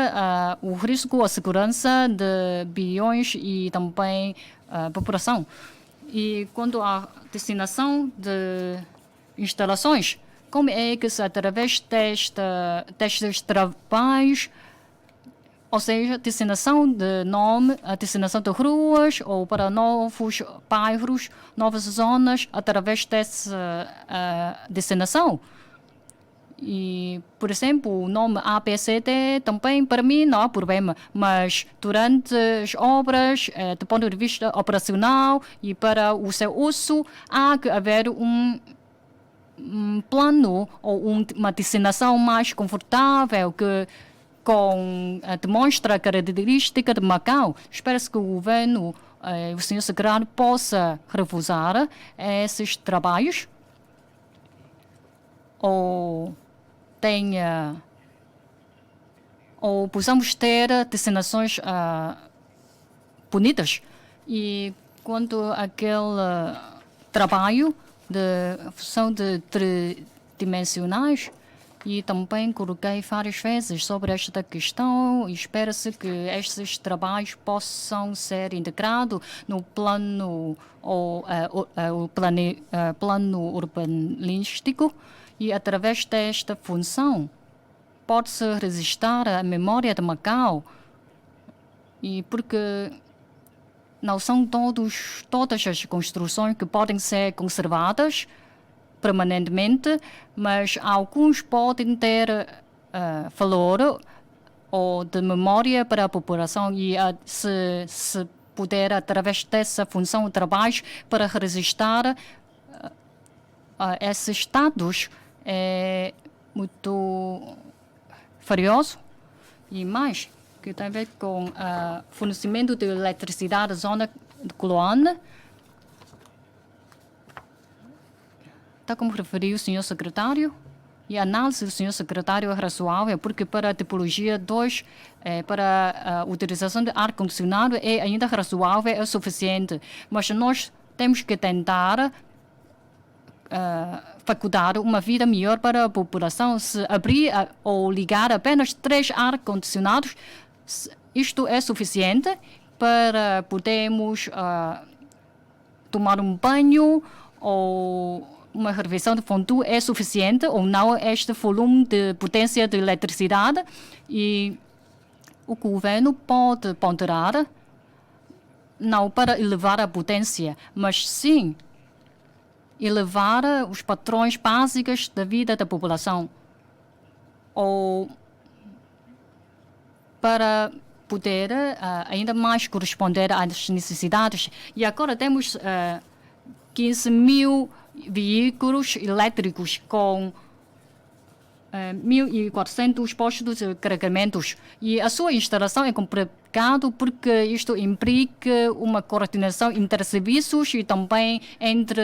[SPEAKER 1] o risco, a segurança de bilhões e também a população. E quanto à destinação de instalações, como é que se, através destes trabalhos, ou seja, destinação de nome, a destinação de ruas ou para novos bairros, novas zonas, através dessa destinação. E, por exemplo, o nome ABCD também, para mim, não há problema, mas durante as obras, do ponto de vista operacional e para o seu uso, há que haver um plano ou uma destinação mais confortável que demonstra a característica de Macau. Espero-se que o governo, o senhor secretário, possa refusar esses trabalhos ou possamos ter destinações bonitas. E quanto àquele trabalho de função de tridimensionais, e também coloquei várias vezes sobre esta questão, e espera-se que estes trabalhos possam ser integrados no plano plano urbanístico, e através desta função pode-se registrar a memória de Macau, e porque não são todas as construções que podem ser conservadas permanentemente, mas alguns podem ter valor ou de memória para a população, e se poder, através dessa função de trabalho, para registrar esses estados é muito farioso. E mais, que tem a ver com fornecimento de eletricidade da zona de Coloane. Tal como referiu o senhor secretário, e a análise do senhor secretário é razoável, porque para a tipologia 2, para a utilização de ar-condicionado é ainda razoável, é suficiente. Mas nós temos que tentar facultar uma vida melhor para a população. Se abrir ou ligar apenas 3 ar-condicionados, isto é suficiente para podermos tomar um banho ou uma refeição de fundo é suficiente ou não este volume de potência de eletricidade, e o governo pode ponderar não para elevar a potência, mas sim elevar os padrões básicos da vida da população, ou para poder ainda mais corresponder às necessidades. E agora temos 15.000 veículos elétricos com 1.400 postos de carregamentos. E a sua instalação é complicado porque isto implica uma coordenação entre serviços e também entre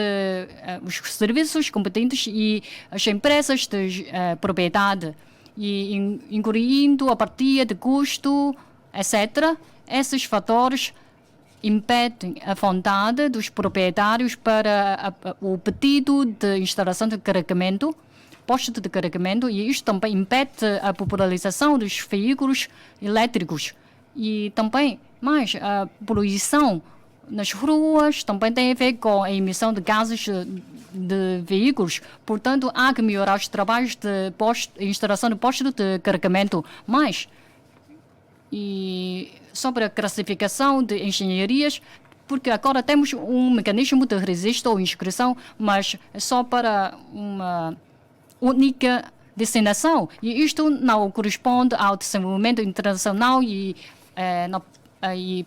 [SPEAKER 1] os serviços competentes e as empresas de propriedade, e incluindo a partilha de custo, etc. Esses fatores impedem a vontade dos proprietários para o pedido de instalação de carregamento, postos de carregamento, e isto também impede a popularização dos veículos elétricos. E também, mais, a poluição nas ruas também tem a ver com a emissão de gases de veículos. Portanto, há que melhorar os trabalhos de instalação de postos de carregamento. Mas, e sobre a classificação de engenharias, porque agora temos um mecanismo de registro ou inscrição, mas é só para uma única destinação. E isto não corresponde ao desenvolvimento internacional e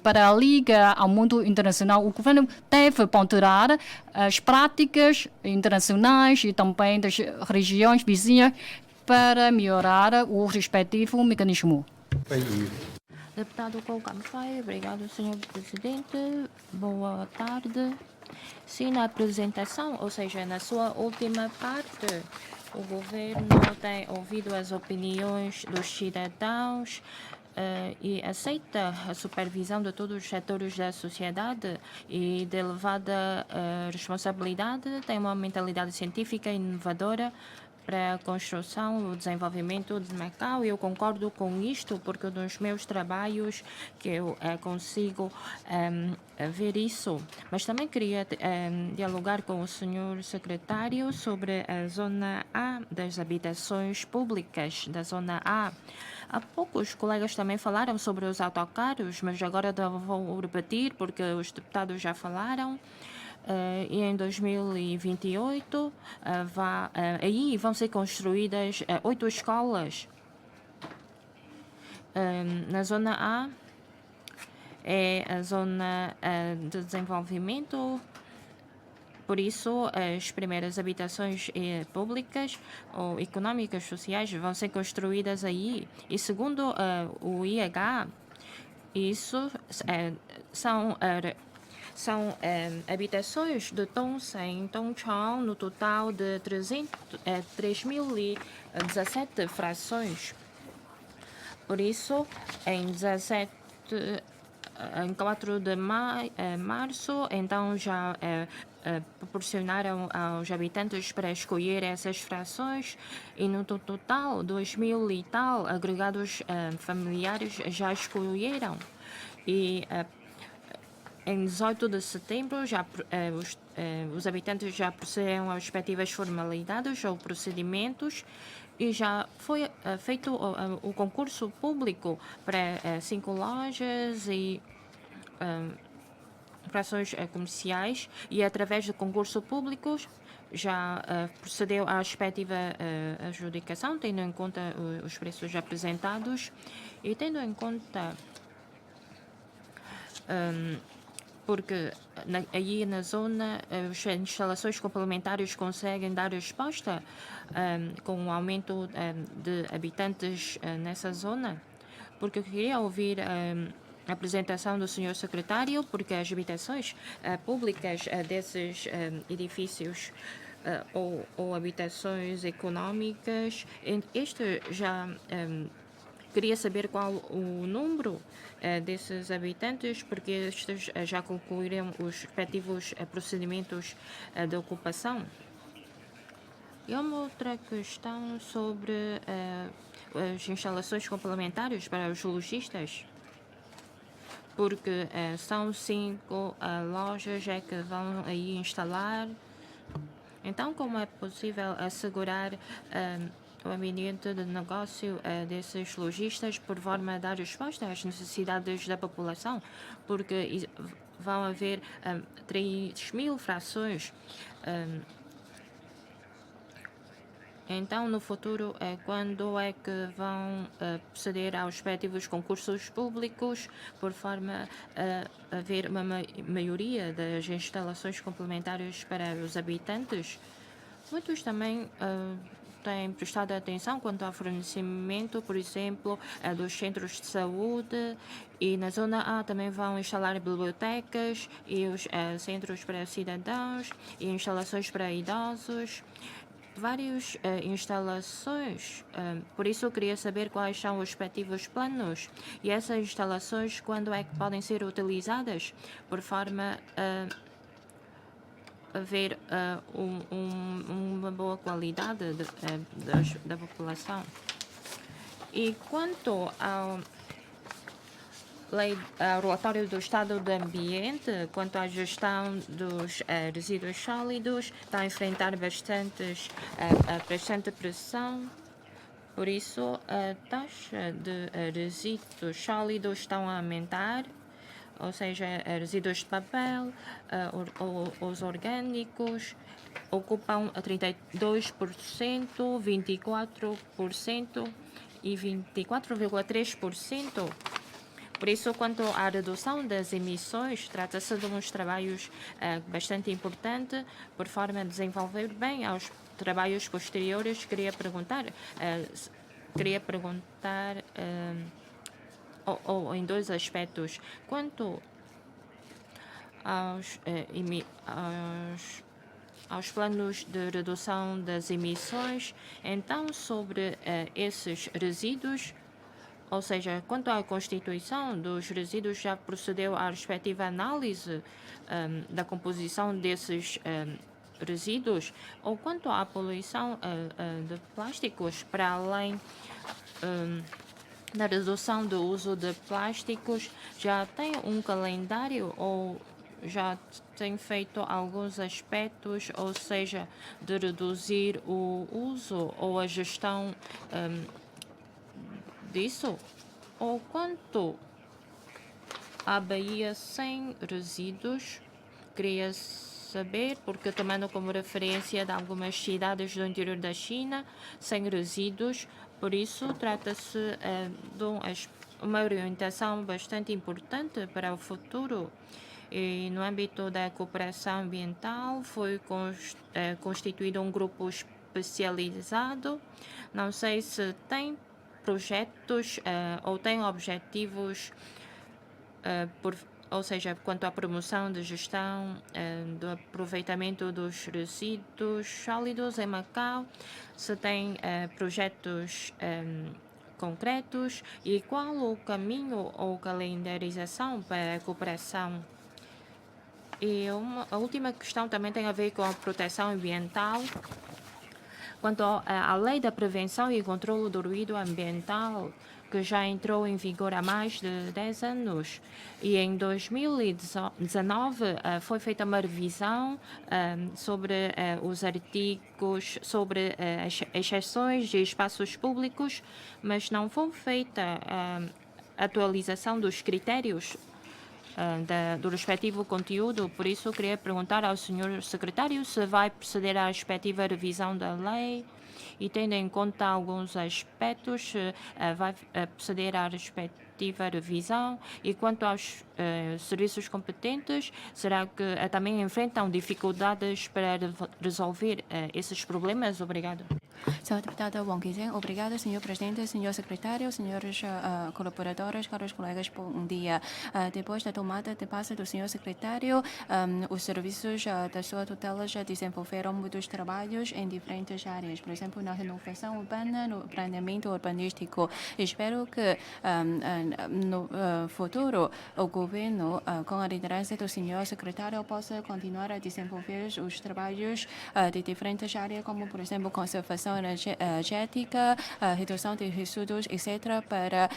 [SPEAKER 1] para a Liga ao mundo internacional. O governo deve ponderar as práticas internacionais e também das regiões vizinhas para melhorar o respectivo mecanismo.
[SPEAKER 2] Deputado Coucamfai, obrigado, senhor presidente. Boa tarde. Sim, na apresentação, ou seja, na sua última parte, o governo tem ouvido as opiniões dos cidadãos e aceita a supervisão de todos os setores da sociedade e de elevada responsabilidade, tem uma mentalidade científica inovadora para a construção e o desenvolvimento de Macau. Eu concordo com isto, porque nos meus trabalhos que eu consigo ver isso. Mas também queria dialogar com o senhor secretário sobre a Zona A, das habitações públicas da Zona A. Há pouco os colegas também falaram sobre os autocarros, mas agora vou repetir, porque os deputados já falaram. E em 2028 aí vão ser construídas 8 escolas. Na Zona A é a zona de desenvolvimento, por isso as primeiras habitações públicas ou econômicas sociais vão ser construídas aí. E segundo o IH, isso são habitações de Dongsen e Dongchang, no total de 3.017 frações. Por isso, em 4 de março, então já proporcionaram aos habitantes para escolher essas frações, e no total 2.000 e tal agregados familiares já escolheram. E em 18 de setembro, os habitantes já procederam às respectivas formalidades ou procedimentos, e já foi feito o concurso público para 5 lojas e operações comerciais, e através de concurso públicos já procedeu à respectiva adjudicação, tendo em conta os preços apresentados e tendo em conta porque aí na zona as instalações complementares conseguem dar resposta com o aumento de habitantes nessa zona. Porque eu queria ouvir a apresentação do senhor secretário, porque as habitações públicas desses edifícios ou habitações econômicas, este já queria saber qual o número desses habitantes, porque estes já concluíram os respectivos procedimentos de ocupação. E uma outra questão sobre as instalações complementares para os lojistas, porque são 5 lojas que vão aí instalar. Então, como é possível assegurar o ambiente de negócio desses lojistas por forma a dar resposta às necessidades da população? Porque vão haver 3.000 frações. Então, no futuro, quando é que vão proceder aos respectivos concursos públicos por forma a haver uma maioria das instalações complementares para os habitantes? Muitos também têm prestado atenção quanto ao fornecimento, por exemplo, dos centros de saúde, e na zona A também vão instalar bibliotecas e os centros para cidadãos e instalações para idosos. Várias instalações, por isso eu queria saber quais são os respectivos planos e essas instalações quando é que podem ser utilizadas por forma a haver uma boa qualidade da população. E quanto ao relatório do Estado do Ambiente, quanto à gestão dos resíduos sólidos, está a enfrentar bastante pressão. Por isso, a taxa de resíduos sólidos estão a aumentar, ou seja, resíduos de papel, os orgânicos, ocupam 32%, 24% e 24,3%. Por isso, quanto à redução das emissões, trata-se de uns trabalhos bastante importantes, por forma a desenvolver bem aos trabalhos posteriores. Queria perguntar em dois aspectos. Quanto aos planos de redução das emissões, então, sobre esses resíduos, ou seja, quanto à constituição dos resíduos, já procedeu à respectiva análise da composição desses resíduos, ou quanto à poluição de plásticos, para além da redução do uso de plásticos, já tem um calendário ou já tem feito alguns aspectos, ou seja, de reduzir o uso ou a gestão disso? Ou quanto à Bahia sem resíduos, queria saber, porque tomando como referência de algumas cidades do interior da China sem resíduos, por isso trata-se de uma orientação bastante importante para o futuro. E no âmbito da cooperação ambiental foi constituído um grupo especializado. Não sei se tem projetos ou tem objetivos, ou seja, quanto à promoção de gestão do aproveitamento dos resíduos sólidos em Macau, se tem projetos concretos e qual o caminho ou calendarização para a cooperação. E a última questão também tem a ver com a proteção ambiental. Quanto à Lei da Prevenção e Controlo do Ruído Ambiental, que já entrou em vigor há mais de 10 anos, e em 2019 foi feita uma revisão sobre os artigos, sobre as exceções de espaços públicos, mas não foi feita a atualização dos critérios do respectivo conteúdo. Por isso, eu queria perguntar ao senhor secretário se vai proceder à respectiva revisão da lei e, tendo em conta alguns aspectos, vai proceder à respectiva revisão? E quanto aos serviços competentes, será que também enfrentam dificuldades para resolver esses problemas? Obrigado.
[SPEAKER 3] Senhor deputado Wong Qizhen, obrigada, senhor presidente, senhor secretário, senhores colaboradores, caros colegas, bom dia. Depois da tomada de posse do senhor secretário, os serviços da sua tutela já desenvolveram muitos trabalhos em diferentes áreas, por exemplo, na renovação urbana, no planeamento urbanístico. Espero que no futuro o governo, com a liderança do senhor secretário, possa continuar a desenvolver os trabalhos de diferentes áreas, como, por exemplo, conservação energética, redução de resíduos, etc., para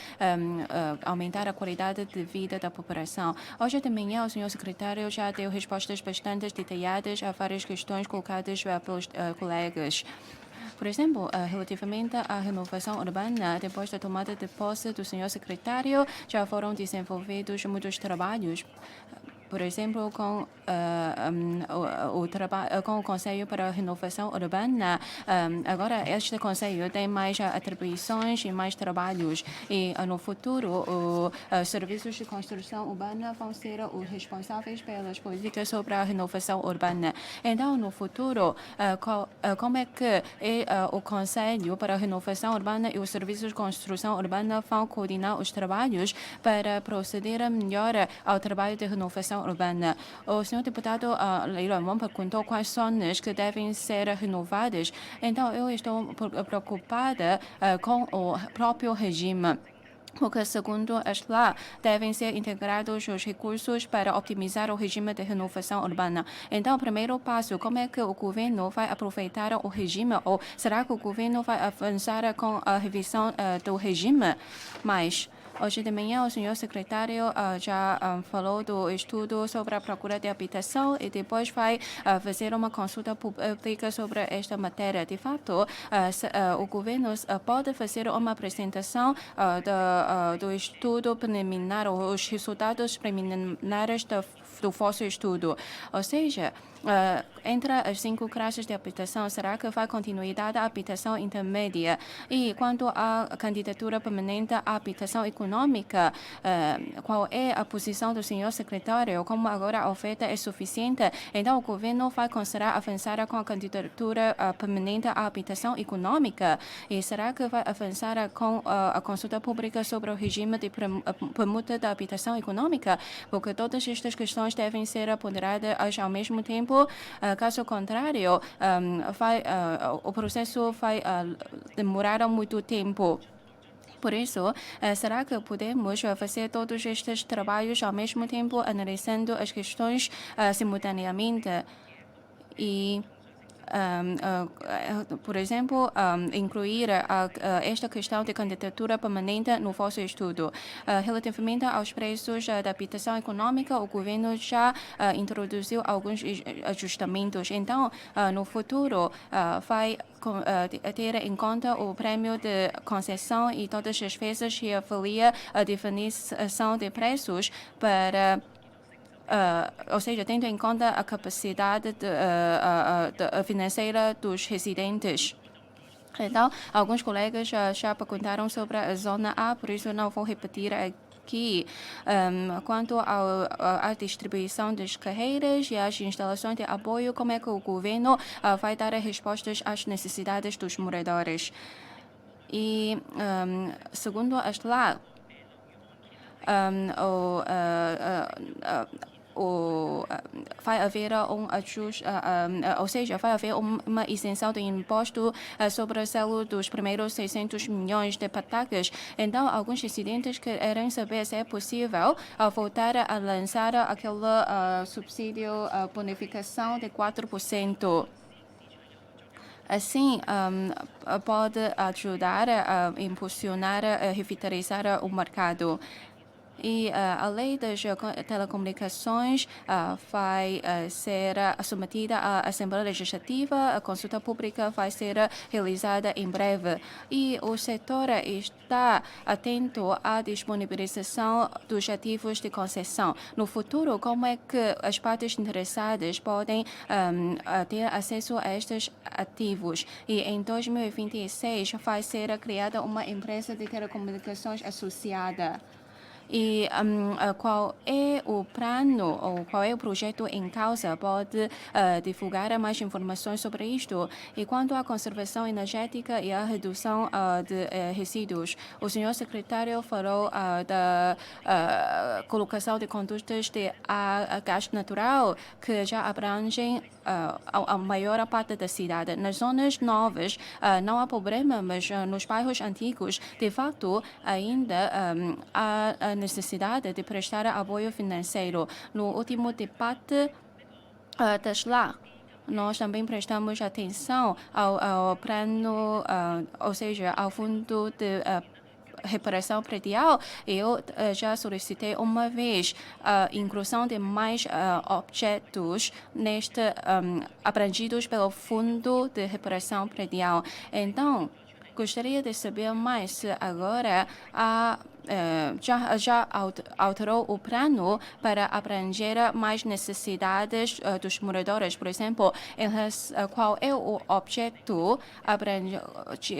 [SPEAKER 3] aumentar a qualidade de vida da população. Hoje de manhã, o senhor secretário já deu respostas bastante detalhadas a várias questões colocadas pelos colegas. Por exemplo, relativamente à renovação urbana, depois da tomada de posse do senhor secretário, já foram desenvolvidos muitos trabalhos. Por exemplo, com o Conselho para a Renovação Urbana, agora este Conselho tem mais atribuições e mais trabalhos. E no futuro, os serviços de construção urbana vão ser os responsáveis pelas políticas sobre a renovação urbana. Então, no futuro, como é que o Conselho para a Renovação Urbana e os serviços de construção urbana vão coordenar os trabalhos para proceder melhor ao trabalho de renovação urbana? O senhor deputado Lei Luan perguntou quais zonas que devem ser renovadas. Então, eu estou preocupada com o próprio regime. Porque, segundo esta, devem ser integrados os recursos para optimizar o regime de renovação urbana. Então, o primeiro passo, como é que o governo vai aproveitar o regime? Ou será que o governo vai avançar com a revisão do regime? Mas hoje de manhã, o senhor secretário já falou do estudo sobre a procura de habitação e depois vai fazer uma consulta pública sobre esta matéria. De fato, o governo pode fazer uma apresentação do estudo preliminar, os resultados preliminares do vosso estudo. Ou seja, entre as 5 classes de habitação, será que vai continuidade à habitação intermédia? E quanto à candidatura permanente à habitação econômica, qual é a posição do senhor secretário? Como agora a oferta é suficiente, então o governo vai considerar avançar com a candidatura permanente à habitação econômica? E será que vai avançar com a consulta pública sobre o regime de permuta da habitação econômica? Porque todas estas questões devem ser ponderadas ao mesmo tempo. Caso contrário, o processo vai demorar muito tempo. Por isso, será que podemos fazer todos estes trabalhos ao mesmo tempo, analisando as questões simultaneamente? E por exemplo, incluir esta questão de candidatura permanente no vosso estudo. Relativamente aos preços da habitação econômica, o governo já introduziu alguns ajustamentos. Então, no futuro, vai ter em conta o prêmio de concessão e todas as vezes reavalia a definição de preços para ou seja, tendo em conta a capacidade financeira dos residentes. Então, alguns colegas já perguntaram sobre a zona A, por isso não vou repetir aqui. Quanto à distribuição das carreiras e às instalações de apoio, como é que o governo vai dar respostas às necessidades dos moradores? E, segundo esta vai haver ajuste, ou seja, vai haver uma isenção do imposto sobre o selo dos primeiros 600 milhões de patacas. Então, alguns residentes querem saber se é possível voltar a lançar aquele subsídio, bonificação de 4%. Assim, pode ajudar a impulsionar, a revitalizar o mercado. E a lei das telecomunicações vai ser submetida à Assembleia Legislativa, a consulta pública vai ser realizada em breve. E o setor está atento à disponibilização dos ativos de concessão. No futuro, como é que as partes interessadas podem ter acesso a estes ativos? E em 2026 vai ser criada uma empresa de telecomunicações associada. E qual é o plano ou qual é o projeto em causa? Pode divulgar mais informações sobre isto. E quanto à conservação energética e à redução de resíduos, o senhor secretário falou da colocação de condutas de gás natural que já abrangem a maior parte da cidade. Nas zonas novas não há problema, mas nos bairros antigos, de fato, ainda há a necessidade de prestar apoio financeiro. No último debate da SLA, nós também prestamos atenção ao plano, ou seja, ao fundo de reparação predial. Eu já solicitei uma vez a inclusão de mais objetos abrangidos pelo fundo de reparação predial. Então, gostaria de saber mais se agora já alterou o plano para abranger mais necessidades dos moradores. Por exemplo, qual é o objeto,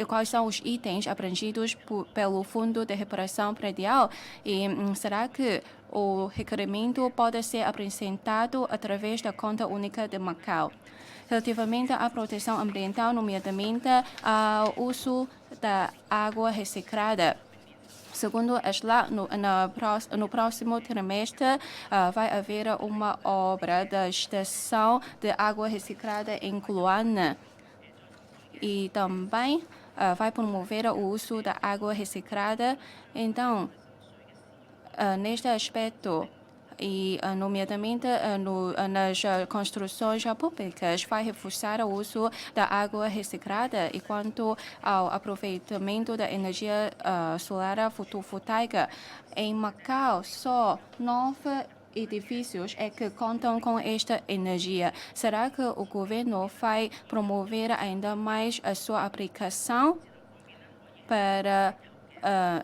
[SPEAKER 3] quais são os itens abrangidos pelo Fundo de Reparação Predial e será que o requerimento pode ser apresentado através da Conta Única de Macau? Relativamente à proteção ambiental, nomeadamente ao uso da água reciclada. Segundo a SLA, no próximo trimestre vai haver uma obra da estação de água reciclada em Kluane. E também vai promover o uso da água reciclada. Então, neste aspecto, e, nomeadamente, nas construções públicas, vai reforçar o uso da água reciclada. E quanto ao aproveitamento da energia solar fotovoltaica, em Macau, só 9 edifícios é que contam com esta energia. Será que o governo vai promover ainda mais a sua aplicação para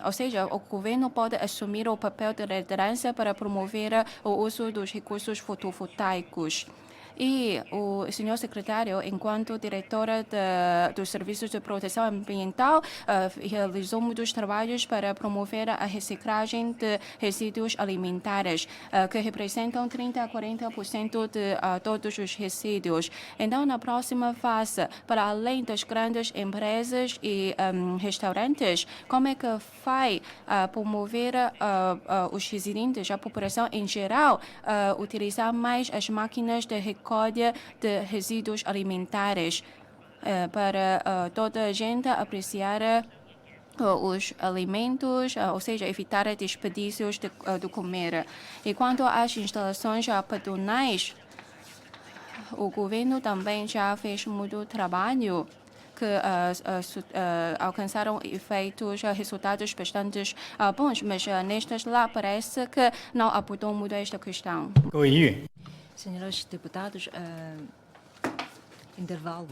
[SPEAKER 3] ou seja, o governo pode assumir o papel de liderança para promover o uso dos recursos fotovoltaicos. E o senhor secretário, enquanto diretora dos Serviços de Proteção Ambiental, realizou muitos trabalhos para promover a reciclagem de resíduos alimentares, que representam 30% a 40% de todos os resíduos. Então, na próxima fase, para além das grandes empresas e restaurantes, como é que vai promover os residentes, a população em geral, utilizar mais as máquinas de recolha de resíduos alimentares para toda a gente apreciar os alimentos, ou seja, evitar desperdícios do comer. E quanto às instalações padronais, o governo também já fez muito trabalho que alcançaram resultados bastante bons, mas nestas lá parece que não abordou muito esta questão.
[SPEAKER 5] Senhores
[SPEAKER 4] deputados, intervalo.